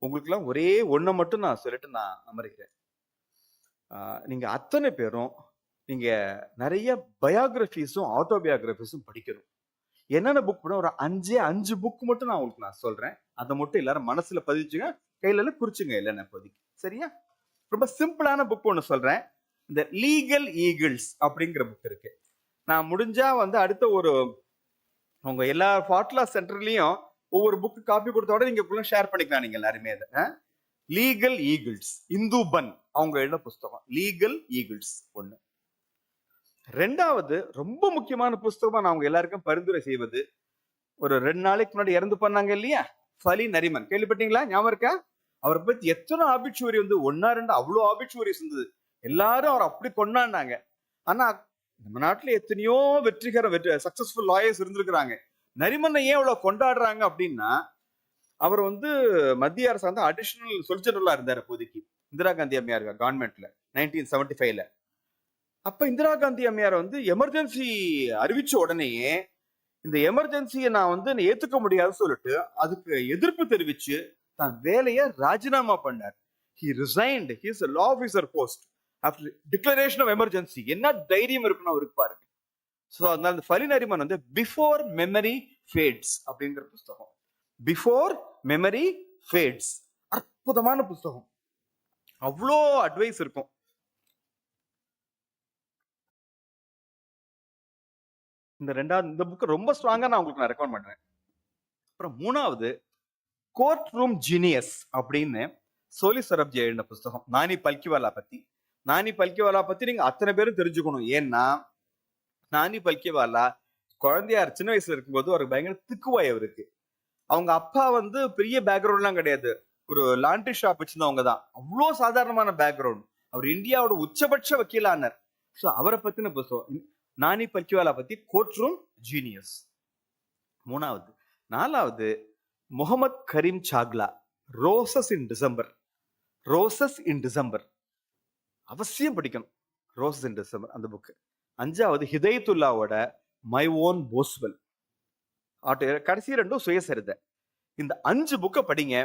உங்களுக்கு எல்லாம் ஒரே ஒண்ணை மட்டும் நான் சொல்லிட்டு நான் அமர்கிறேன். நீங்க அத்தனை பேரும் நீங்க நிறைய பயோகிராபிஸும் ஆட்டோபயோகிராபிஸும் படிக்கணும். என்னென்ன புக் பண்ண ஒரு 5 புக் மட்டும் நான் உங்களுக்கு நான் சொல்றேன். அதை மட்டும் எல்லாரும் மனசுல பதிச்சுங்க, கையில குறிச்சுங்க. இல்லைன்னா இப்போதைக்கு சரியா? ரொம்ப சிம்பிளான புக் ஒன்று சொல்றேன். இந்த லீகல் ஈகிள்ஸ் அப்படிங்கிற புக் இருக்கு. நான் முடிஞ்சா அடுத்த ஒரு உங்க எல்லா ஃபாட்லா சென்டர்லயும் ஒவ்வொரு புக்கு காப்பி கொடுத்தோட நீங்க ஷேர் பண்ணிக்கலாம் நீங்க எல்லாருமே. அதை லீகல் ஈகிள்ஸ், இந்து பன் அவங்க எழுத புஸ்தகம் லீகல் ஈகிள்ஸ் ஒண்ணு. ரெண்டாவது ரொம்ப முக்கியமான புஸ்தகமா நான் உங்க எல்லாருக்கும் பரிந்துரை செய்வது, ஒரு 2 நாளைக்கு முன்னாடி இறந்து பண்ணாங்க இல்லையா, ஃபலி நரிமன், கேள்விப்பட்டீங்களா? ஞாபகம் இருக்கா? அவரை பத்தி எத்தனை ஆபிச்சுவரி 1 2 அவ்வளோ ஆபிச்சுவரிஸ் இருந்தது. எல்லாரும் அவர் அப்படி கொண்டாடினாங்க. ஆனா நம்ம நாட்டுல எத்தனையோ சக்சஸ்ஃபுல் லாயர்ஸ் இருந்திருக்கிறாங்க. நரிமனை ஏன் அவ்வளவு கொண்டாடுறாங்க அப்படின்னா, அவர் மத்திய அரசு அடிஷனல் சொலிசிட்டரா இருந்தார் இப்போதைக்கு, இந்திரா காந்தி அம்மையார் கவர்மெண்ட்ல 1975ல. அப்ப இந்திரா காந்தி அம்மையார் எமர்ஜென்சி அறிவிச்ச உடனேயே இந்த எமர்ஜென்சியை நான் ஏத்துக்க முடியாதுன்னு சொல்லிட்டு அதுக்கு எதிர்ப்பு தெரிவிச்சு தான் வேலையை ராஜினாமா பண்ணார். He resigned his law officer post after declaration of emergency. என்ன தைரியம் இருக்குன்னு அவருக்கு பாருங்க. சோ அதனால இந்த ஃபலி நரிமன் பிஃபோர் மெமரி ஃபேட்ஸ் அப்படிங்கிற புஸ்தகம், பிஃபோர் மெமரி ஃபேட்ஸ், அற்புதமான புஸ்தகம். அவ்வளோ அட்வைஸ் இருக்கும். இந்த புக் ரொம்ப ஸ்ட்ராங்கா நான் உங்களுக்கு நான் ரெக்கமெண்ட் பண்றேன். அப்புறம் மூணாவது கோர்ட் ரூம் ஜீனியஸ் அப்படின்னு சோலி சரப்ஜி எழுதின புஸ்தகம், நானி பல்கிவாலா பத்தி. நானி பல்கிவாலா பத்தி நீங்க அத்தனை பேரும் தெரிஞ்சுக்கணும். ஏன்னா நானி பல்கிவாலா குழந்தையா சின்ன வயசுல இருக்கும்போது ஒரு பயங்கர திக்குவாய் அவருக்கு. அவங்க அப்பா பெரிய பேக்ரவுண்ட்லாம் கிடையாது, ஒரு லாண்ட்ரி ஷாப் வச்சிருந்தவங்க தான். அவ்வளோ சாதாரணமான பேக்ரவுண்ட். அவர் இந்தியாவோட உச்சபட்ச வக்கீலானார். ஸோ அவரை பத்தின புஸ்தகம் நானி பல்கிவாலா பத்தி, கோர்ட் ரூம் ஜீனியஸ். மூணாவது. நாலாவது Mohammed Karim Chagla, roses in December. Roses in December அவசியம் படிக்கணும், ரோசஸ் இன் டிசம்பர் அந்த புக். அஞ்சாவது ஹிதயத்துல்லாவோட மை ஓன் போஸ்வெல். கடைசி 2 சுயசரிதை. இந்த 5 புக்கை படிங்க.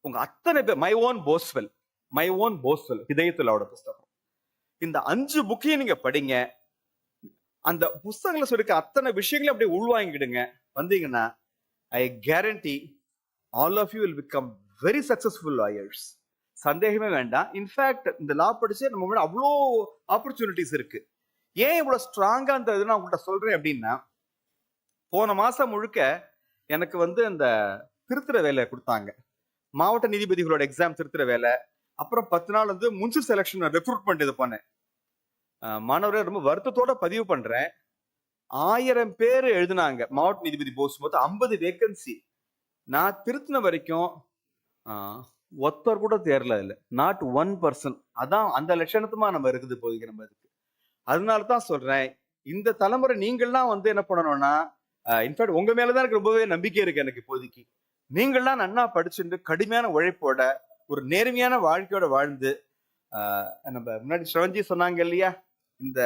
உங்க அத்தனை பேர் மை ஓன் போஸ்வெல் ஹிதயத்துல்லாவோட புஸ்தகம். இந்த 5 புக்கையும் நீங்க படிங்க. அந்த புஸ்தகங்களை சொல்லிருக்க அத்தனை விஷயங்களையும் அப்படியே உள்வாங்கிடுங்க. வந்தீங்கன்னா I guarantee all of you will become very successful lawyers. சந்தேகமே வேண்டாம். இன்ஃபேக்ட் இந்த லா படிச்சு நம்ம முன்னாடி அவ்வளோ ஆப்பர்ச்சுனிட்டிஸ் இருக்கு. ஏன் இவ்வளவு ஸ்ட்ராங்கா அந்த இது நான் உங்கள்கிட்ட சொல்றேன் அப்படின்னா, போன மாசம் முழுக்க எனக்கு வந்து அந்த திருத்துற வேலை கொடுத்தாங்க. மாவட்ட நீதிபதிகளோட எக்ஸாம் திருத்துற வேலை. அப்புறம் 10 நாள் வந்து முன்சிப் செலக்ஷன் ரெக்ரூட்மெண்ட் இது பண்ணேன். மாணவரை ரொம்ப வருத்தத்தோட பதிவு பண்றேன். 1000 பேர் எழுதினாங்க மாவட்ட நீதிபதி போஸ்ட். மொத்தம் 50 வேகன்சி. நான் திருத்தின வரைக்கும் ஒருத்தர் கூட தேரல இல்லை. நாட் 1%. அதான் அந்த லட்சணத்துமா நம்ம இருக்குது இப்போதைக்கு நம்ம இதுக்கு. அதனால தான் சொல்றேன், இந்த தலைமுறை நீங்கள்லாம் வந்து என்ன பண்ணணும்னா, இன்ஃபேக்ட் உங்க மேலதான் எனக்கு ரொம்பவே நம்பிக்கை இருக்கு. எனக்கு இப்போதைக்கு நீங்கள்லாம் நன்னா படிச்சுட்டு கடுமையான உழைப்போட ஒரு நேர்மையான வாழ்க்கையோட வாழ்ந்து, நம்ம முன்னாடி ஸ்ரவன்ஜி சொன்னாங்க இல்லையா, இந்த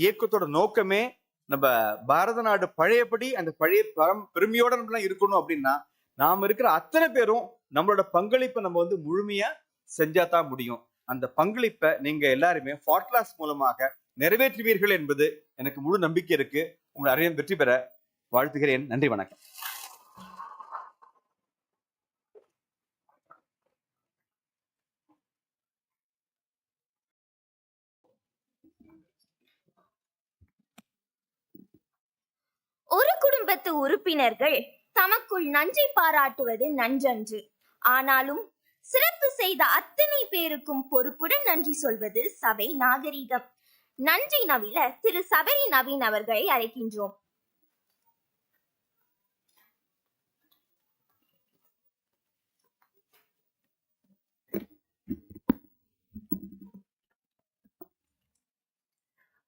இயக்கத்தோட நோக்கமே நம்ம பாரத நாடு பழையபடி அந்த பழைய பெருமையோட நம்ம இருக்கணும் அப்படின்னா, நாம இருக்கிற அத்தனை பேரும் நம்மளோட பங்களிப்பை நம்ம வந்து முழுமையா செஞ்சாதான் முடியும். அந்த பங்களிப்பை நீங்க எல்லாருமே ஃபார்க்லாஸ் மூலமாக நிறைவேற்றுவீர்கள் என்பது எனக்கு முழு நம்பிக்கை இருக்கு. உங்களை அறையும் வெற்றி பெற வாழ்த்துகிறேன். நன்றி, வணக்கம். ஒரு குடும்பத்து உறுப்பினர்கள் தமக்குள் நன்றி பாராட்டுவது நன்றன்று. ஆனாலும் சிறப்பு செய்த அத்தனை பேருக்கும் பொறுப்புடன் நன்றி சொல்வது சபை நாகரிகம். நன்றி நவில திரு சபரி நவீன் அவர்களை அழைக்கின்றோம்.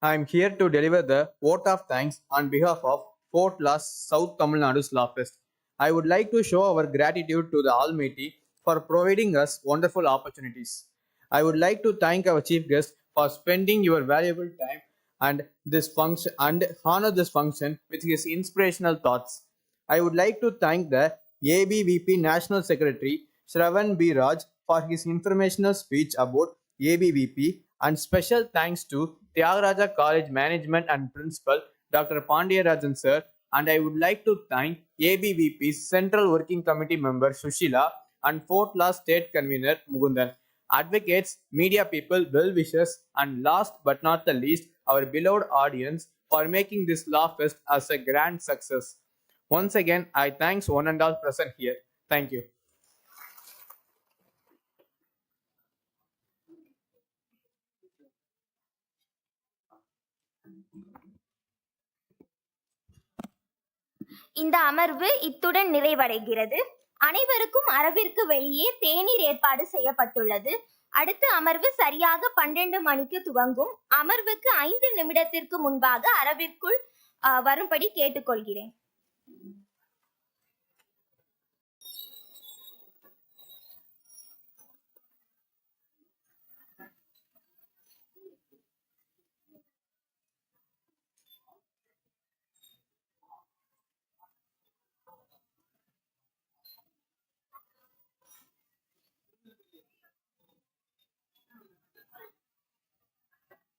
I am here to deliver the vote of thanks on behalf of Fort Laws South Tamil Nadu's Law Fest. I would like to show our gratitude to the Almighty for providing us wonderful opportunities. I would like to thank our chief guest for spending your valuable time and this function and honor this function with his inspirational thoughts. I would like to thank the ABVP National Secretary Shravan B. Raj for his informational speech about ABVP, and special thanks to Tyagaraja College Management and Principal Dr. Pandiyarajan Sir, and I would like to thank ABVP's Central Working Committee member Sushila and Fort Laws State Convener Mugundan, advocates, media people, well-wishers, and last but not the least, our beloved audience for making this Law Fest as a grand success. Once again, I thanks one and all present here. Thank you. இந்த அமர்வு இத்துடன் நிறைவடைகிறது. அனைவருக்கும் அரவிற்கு வெளியே தேநீர் ஏற்பாடு செய்யப்பட்டுள்ளது. அடுத்த அமர்வு சரியாக 12 மணிக்கு துவங்கும். அமர்வுக்கு 5 நிமிடத்திற்கு முன்பாக அரவிற்குள் வரும்படி கேட்டுக்கொள்கிறேன்.